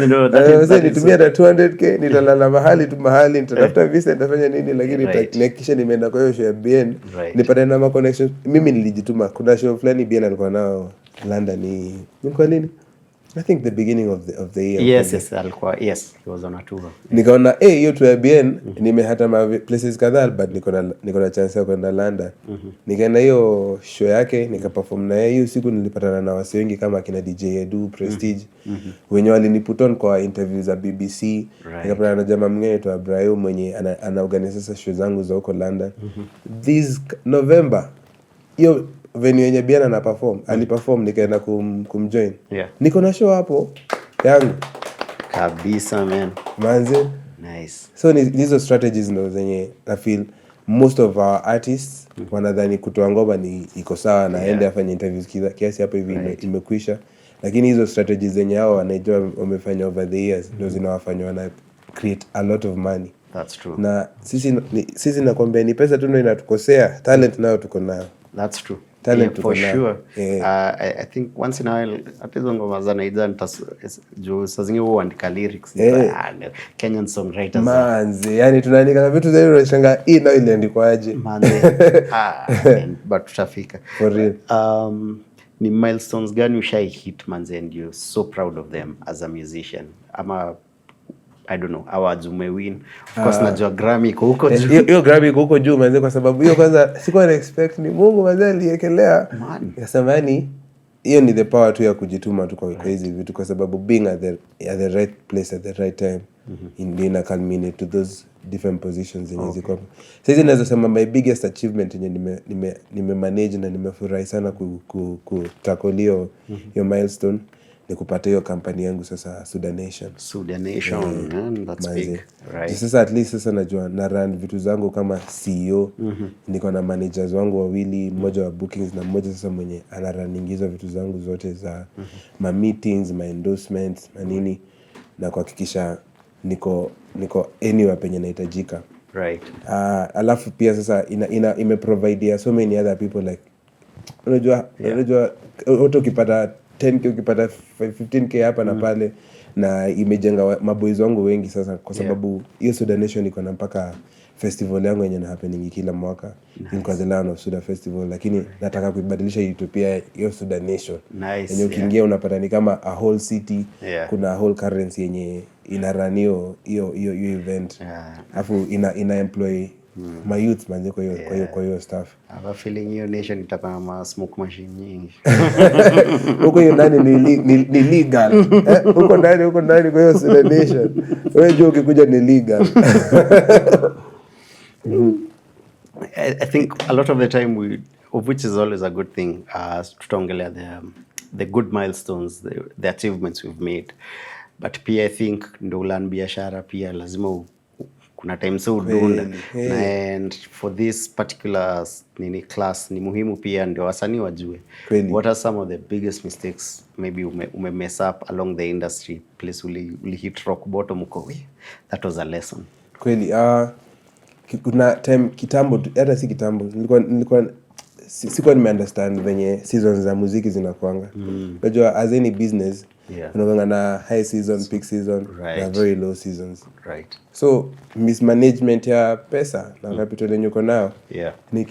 Ndio sasa nitumia hata 200k nitalala mahali nitatafuta visa nitafanya nini, lakini nihakikisha nimeenda kwa hiyo show ya BN nipate na connection. Mimi nilijituma. Kuna show fulani BN alikuwa nao London ni kwa nini I think the beginning of the year. Yes, alikuwa he was on a tour. Nikaona hiyo tu ya BN nimehata places kadhaa but niko na chance ya kwenda London. Nikaenda hiyo show yake nikaperform na yeye. Hiyo siku nilipatana na wase wengi kama kina DJ Edu, Prestige. Wenye waliniput on kwa interviews za BBC. Nikapatana na jamaa mwingine anaitwa Brian mwenye ana organize show zangu za huko London. This November hiyo venue yenye Biana na perform aliperform nikaenda kumjoin. Niko na show hapo yangu kabisa man. Manze Nice. So hizo strategies ndo zenye I feel most of our artists wanadhani kutoa ngoma ni iko sawa na aende afanye interviews kiasi hapa hivi imekwisha, lakini hizo strategies zenye hao wanajua wamefanya over the years ndo zinawafanya wana create a lot of money. That's true. Na sisi nakwambia ni pesa tu ndio inatukosea, talent nayo tuko nayo. That's true. Talent For sure. Yeah. I think once in a while hata hizo ngoma za Naija juu saa zingine huwa andika lyrics. Kenyan songwriters. Manze, yani tunaandika vitu zaidi unashanga hii nayo iliandikwaje. Manze. But tutafika. For real. Ni milestones gani ushai hit manze and you're so proud of them as a musician? Ama I don't know, awards umewin. Of course najua Grammy iko huko juu. Hiyo Grammy iko huko juu manze, kwa sababu hiyo kwanza sikuwa na expect, ni Mungu manze aliekelea. Nikasema yani hiyo ni the power tu ya kujituma tu kwa hizi vitu, kwa sababu being at the right place at the right time in a culminate to those different positions in hizi kwa. Sasa naweza sema my biggest achievement yenye nime manage na nimefurahi sana kutakolio hiyo milestone ni kupata hiyo kampani yangu sasa Sudanation. That's big. Right. Sasa at least sasa najua na run vitu zangu kama CEO. Niko na managers wangu wawili, mmoja wa bookings na mmoja sasa mwenye ana run hizo vitu zangu zote za ma meetings, my endorsements na nini, na kuhakikisha niko anywhere penye nahitajika. Right. Alafu pia sasa ime-provide so many other people like unajua auto ukipata 10k ukipata 15k hapa na pale, na imejenga maboys wangu wengi sasa, kwa sababu hiyo Sudanation iko na mpaka festival yangu yenye na happening kila mwaka. Nice. The Land of Suda Festival, lakini nataka kuibadilisha Ethiopia hiyo Sudanation. Nice. Yenye ukiingia unapata ni kama a whole city, kuna a whole currency yenye inaranio hiyo event. Alafu ina employ my youth manze kwa hiyo stuff. Aba feeling hiyo nation itakuwa ma smoke machine nyingi. Huko ndani ni legal. Huko ndani kwa hiyo Sudanation. Wewe jua ukikuja ni legal. I think a lot of the time which is always a good thing, tutaongelea the good milestones, the achievements we've made, but pia I think ndo ulan biashara pia lazima kuna time so udunda. And for this particular class ni muhimu pia ndio wasanii wajue what are some of the biggest mistakes maybe ume mess up along the industry, place uli hit rock bottom uko that was a lesson. Kweli kuna time kitambo, hata si kitambo, sikuwa nime-understand venye seasons za muziki zinakuanga. Unajua as any business, unakuanga na high season, peak season, na very low seasons. Right. So mismanagement ya pesa na capital yenye uko nayo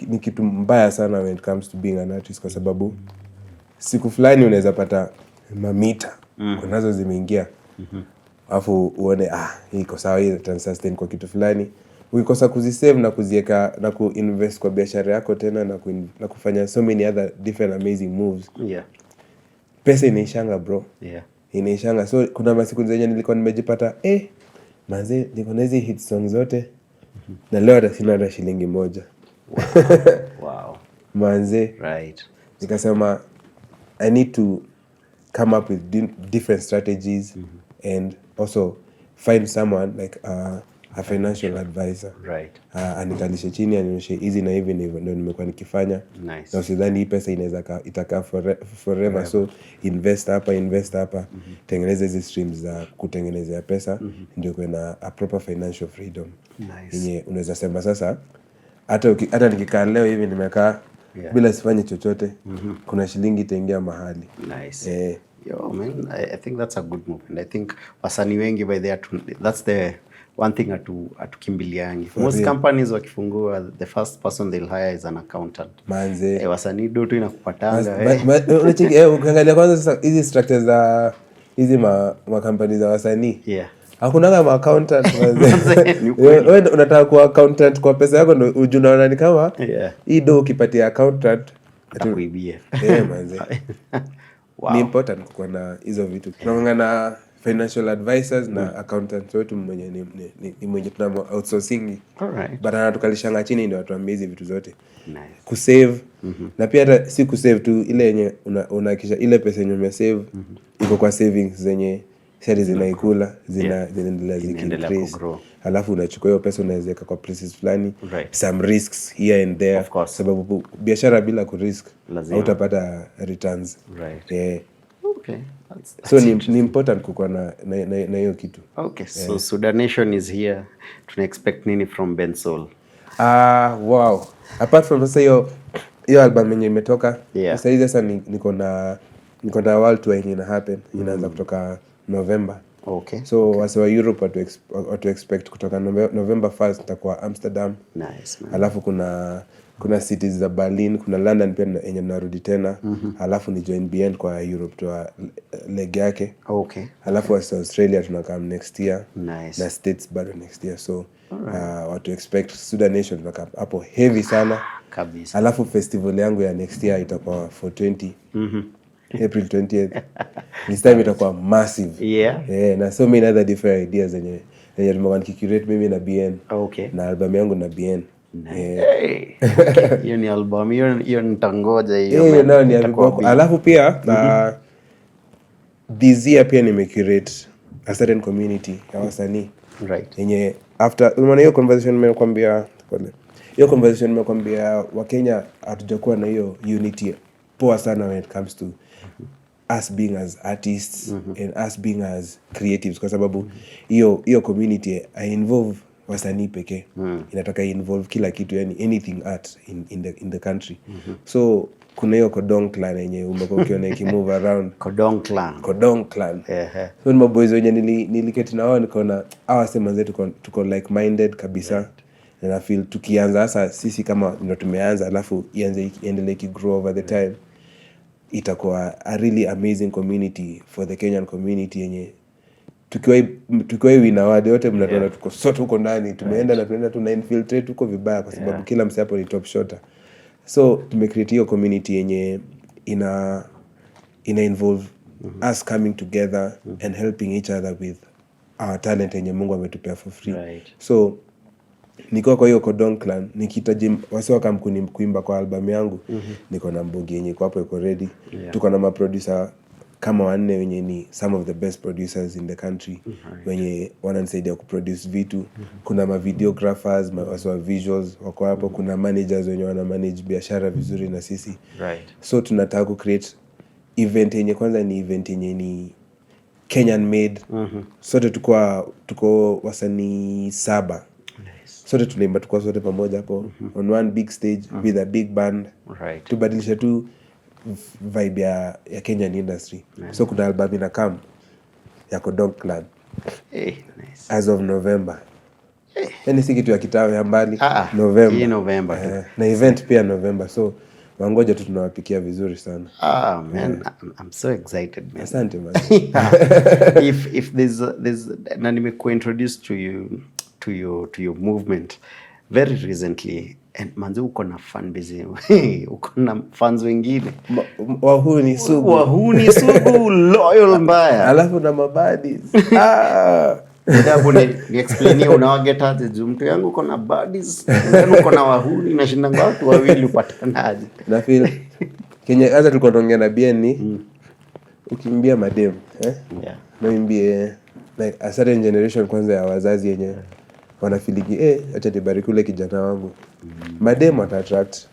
ni kitu mbaya sana when it comes to being an artist, kwa sababu siku fulani unaweza pata mamita kunazo zimeingia, alafu uone hii iko sawa, hii transsustain kwa kitu fulani, ukikosa kuzisave na kuzieka na kuinvest kwa biashara yako tena na kufanya so many other different amazing moves. Pesa inaishanga bro. Inaishanga. So kuna masiku zenye nilikuwa nimejipata manze niko na hizi hit song zote na leo hata sina hata shilingi moja. Wow. Manze. Right. Nikasema I need to come up with different strategies and also find someone like a financial advisor. Right. Anikalishe chini anionyeshe hizi na hivi ndio nimekuwa nikifanya. Nice. Na usidhani hii pesa inaweza itakaa forever. So invest hapa, tengeneza hizi streams za kutengenezea pesa, ndio kuna a proper financial freedom. Nice. Yenye unaweza sema sasa hata nikikaa leo hivi nimekaa bila sifanye chochote, kuna shilingi itaingia mahali. Nice. Yo man, I think that's a good move, and I think wasanii wengi by there that's the one thing atukimbiliangi. Most companies wakifungua, the first person they'll hire is an accountant. Manze. Wasanii do tu inakupatanga. Unacheki ukiangalia kwanza sasa hizi structures za hizi ma companies za wasanii. Hakuna kama accountant manze. Wewe unataka kuwa accountant kwa pesa yako ndio unaona ni kama hii do ukipatia accountant atakuibia. Manze. Wow. Ni important kuwa na hizo vitu. Tunaongea na financial advisors na accountants wetu mwenye ni mwenye tuna outsourcing. Alright. But anatukalisha chini ndio atuambie hizi vitu zote. Nice. Kusave na pia hata si kusave tu, ile yenye unahakisha ile pesa yenye umesave iko kwa savings zenye sasa zinaikula zinaendelea Inaendelea increase. Alafu unachukua hiyo pesa unawezeka kwa places fulani, some risks here and there, sababu biashara bila kurisk hautapata returns. Okay. So ni important kukuwa na hiyo kitu. Okay, so Sudan Nation is here. Tuna expect nini from Bensoul? Wow. Apart from sasa hiyo album yenye imetoka, sasa hivi sasa niko na world tour yenye ina happen, inaanza kutoka November. Okay. So wase wa Europe watu expect kutoka November 1st nitakuwa Amsterdam. Nice, man. Alafu kuna cities za Berlin, kuna London pia yenye narudi tena. Alafu ni join BN kwa Europe tour leg yake. Okay. Alafu wase Australia tunakaa next year. Nice. Na States bado next year. So watu expect Sudan Nation tunakaa hapo heavy sana kabisa. Alafu festival yangu ya next year itakuwa 420. April 20th. This time itakuwa massive. Na so many other different ideas zenye tumekuwa nikicurate mimi na BN. Okay. Na album yangu na BN. Hiyo ni album, hiyo nitangoja hiyo. Ni album. Alafu pia this year pia nimecurate a certain community ya wasanii. Yenye after unaona hiyo conversation nimekwambia Wakenya hatujakuwa na hiyo unity poa sana when it comes to us being as artists and us being as creatives, kwa sababu hiyo community I involve wasanii pekee. Inataka involve kila kitu, yani anything art in the country. So kuna hiyo Kodong clan yenye umekuwa ukiona ikimove around. Kodong clan. So ni maboys wenye niliketi na wao nikaona hawa sema zetu tuko like minded kabisa. And I feel tukianza sasa sisi kama ndio tumeanza, alafu iendelee ki grow over the time, itakuwa a really amazing community for the Kenyan community yenye tukiwa hivi na wade wote mnatuona tuko sote huko ndani, tumeenda na tunaenda tuna infiltrate huko vibaya kwa sababu kila mse hapo ni top shotter. So tumecreate hiyo community yenye ina involve us coming together and helping each other with our talent yenye Mungu ametupea for free. So niko kwa hiyo Kodong clan, nikitaji wase wakamkuni kuimba kwa album yangu, niko na Mbogi yenye kwa hapo iko ready. Tuko na maproducer kama 4 wenye ni some of the best producers in the country, wenye wananisaidia kuproduce vitu. Kuna ma videographers, wase wa visuals wako hapo, kuna managers wenye wana manage biashara vizuri na sisi. So tunataka ku create event yenye kwanza ni event yenye ni Kenyan made. Sote tuko wasanii 7. Sote tunaimba tukua sote pamoja hapo on one big stage with a big band. Tubadilisha tu vibe ya Kenyan industry. So kuna album ina come ya Kodong clan as of November. Yani si kitu ya kitao ya mbali. November. Na event pia November. So wangoja tu tunawapikia vizuri sana. Man, I'm so excited, man. Asante man. If there's na nimekuintroduce to your movement very recently, and manzi uko na fan base, uko na fans wengine wahuni sugu loyal mbaya, alafu na mabadis. Ndapo ni explain unawagetaje juu mtu yangu uko na badis, uko na wahuni, nashinda watu wawili upatanaje. Na feel Kenya hata tulikuwa tunaongea na BN ukimbia madem naimbie like a certain generation kwanza ya wazazi yenye wanafiliki acha nibariki ule kijana wangu. Madem attract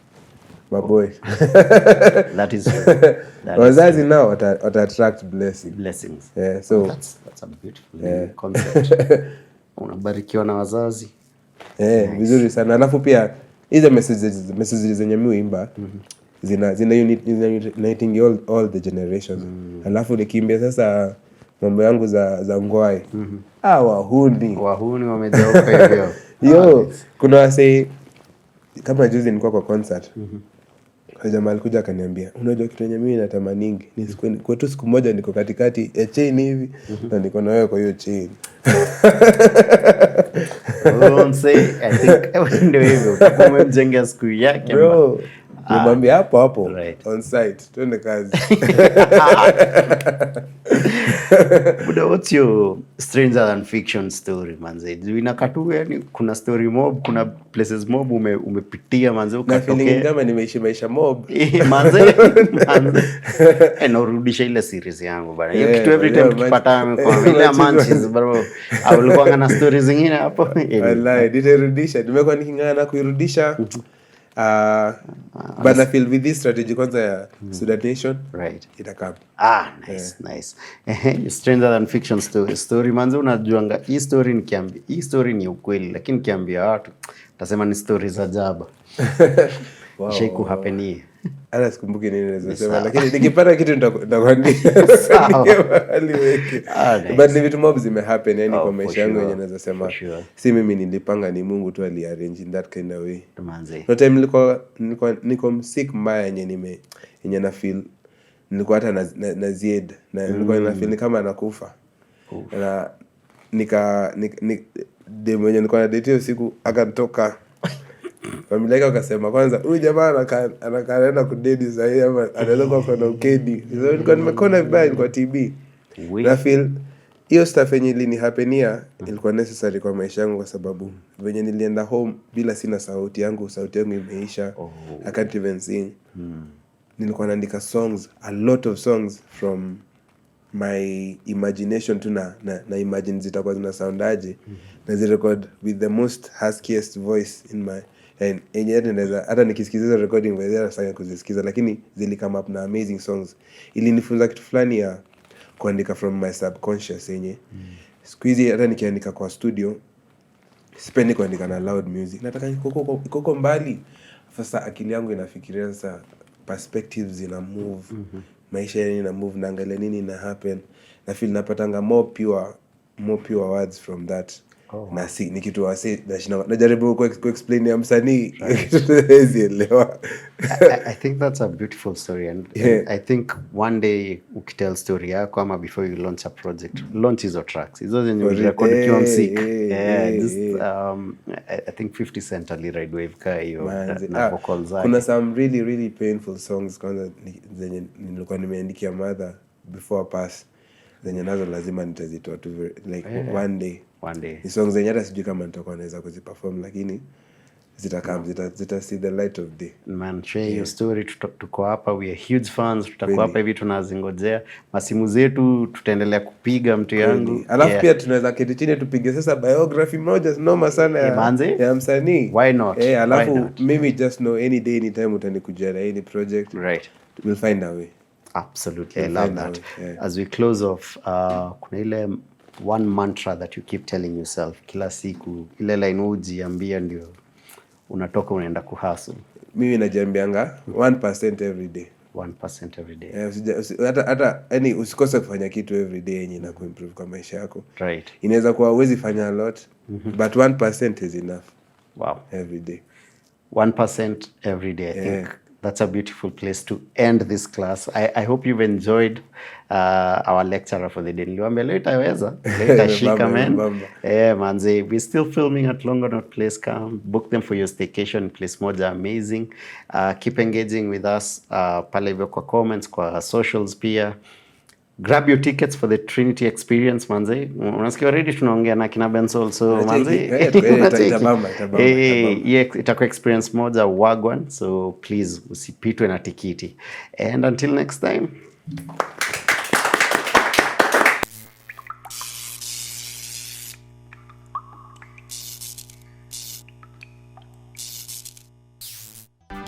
maboy. That is true. Wazazi nao wata attract blessings. So that's a beautiful concept. Unabarikiwa na wazazi. Vizuri sana. Alafu pia hizo messages zenye mimi huimba zina uniting all the generations. Alafu nikimbia sasa mambo yangu za ngwai. Wahuni wamejauka hivyo. Yo, kuna wase kama juzi nilikuwa kwa concert. Jamaa alikuja akaniambia, unajua kitu yenye mimi natamaningi ni kwa tu siku moja niko katikati ya chain hivi na niko na wewe kwa hiyo chain. Don't say, I think ndio hivyo. Umemjenga siku yake. Bro, Nimwambia hapo right. on site twende kazi. Buda, what's your stranger than fiction story manze? Inakatu yani kuna story mob, kuna places mob umepitia manze ukatokea. Na feeling kama nimeishi maisha mob. Manze. Na urudisha ile series yangu bana. Hiyo kitu every time tukipatana kwa ile manches bro. Ulikuwa na stories zingine hapo. Wallahi nitarudisha. Nimekuwa nikingana kuirudisha. But I feel with this strategy kwanza ya Student Nation, right, itakam. Nice. Stranger than fiction story manze, unajuanga hii story nikiambia hii story ni ukweli, lakini nikiambia watu tasema ni stories za jaba. Wow. Sheiku hapeni. Hata sikumbuki nini naweza sema, lakini nikipata kitu nitakwambia. Sawa. But ni vitu mob zimehappen yani kwa maisha yangu yenyewe naweza sema. Si mimi nilipanga, ni Mungu tu aliarrange in that kind of way. No time niko sick mbaya yenye na feel nilikuwa hata na zied na nilikuwa na feel kama nakufa. Na demo yenye nilikuwa na date usiku akanitoka. Familia yake wakasema kwanza huyu jamaa anaenda kudedi sasa ama anaweza kuwa na ukedi. So nilikuwa nimekona vibaya, ilikuwa TB. Na feel hiyo stuff yenye ilinihapenia ilikuwa necessary kwa maisha yangu, kwa sababu venye nilienda home bila sina sauti yangu imeisha. I can't even sing. Nilikuwa naandika songs, a lot of songs from my imagination tu na imagine zitakuwa zina soundaje. Na zirecord with the most huskiest voice in my hata nikisikiza recording whether sana kuzisikiza, lakini zili come up na amazing songs. Ilinifunza kitu fulani ya kuandika from my subconscious yenye siku hizi hata nikiandika kwa studio sipendi kuandika na loud music, nataka iko mbali. Sasa akili yangu inafikiria sasa perspectives ina move, maisha yenyewe ina move, naangalia nini ina happen, na feel napatanga more pure words from that. Na si ni kitu najaribu ku-explain ya msanii sielewa. I think that's a beautiful story, and I think one day ukitell story yako ama before you launch a project, launch hizo tracks hizo zenye record ukiwa msik. I think 50 Cent aliride wave ka hiyo na vocals zake. Kuna some really painful songs kwanza zenye nilikuwa nimeandikia mother before pass, zenye nazo lazima nitazitoa tu like one day. Ni songs zenye hata sijui kama nitakuwa naweza kuziperform, lakini zita see the light of day. Man, share your story. Tuko hapa, we are huge fans. Tutakuwa hapa hivi tunazingojea. Masimu zetu tutaendelea kupiga mtu yangu. Alafu pia tunaweza keti chini tupige sasa biography moja noma sana ya msanii. Why not? Alafu mimi just know any day anytime utanikujia na any project. Right. We'll find a way. Absolutely. I love that. As we close off, kuna ile one mantra that you keep telling yourself kila siku, ile line ujiambia ndio unatoka unaenda kuhustle. Mimi najiambianga 1% every day. 1% every day. Hata yani usikose kufanya kitu every day yenye na kuimprove kwa maisha yako. Right. Inaweza kuwa huwezi fanya a lot, but 1% is enough. Wow. Every day. 1% every day. I think that's a beautiful place to end this class. I hope you've enjoyed our lecturer for the day. Niliwaambia leo itaweza. Leo itashika man. Manze, we're still filming at Longonot Place. Come book them for your staycation. Place moja amazing. Keep engaging with us pale hivyo kwa comments, kwa socials pia. Grab your tickets for the Trinity experience manze. Unasikia already tunaongea na kina Bensoul, so manze itakuwa experience moja wagwan, so please usipitwe na tikiti. And until next time.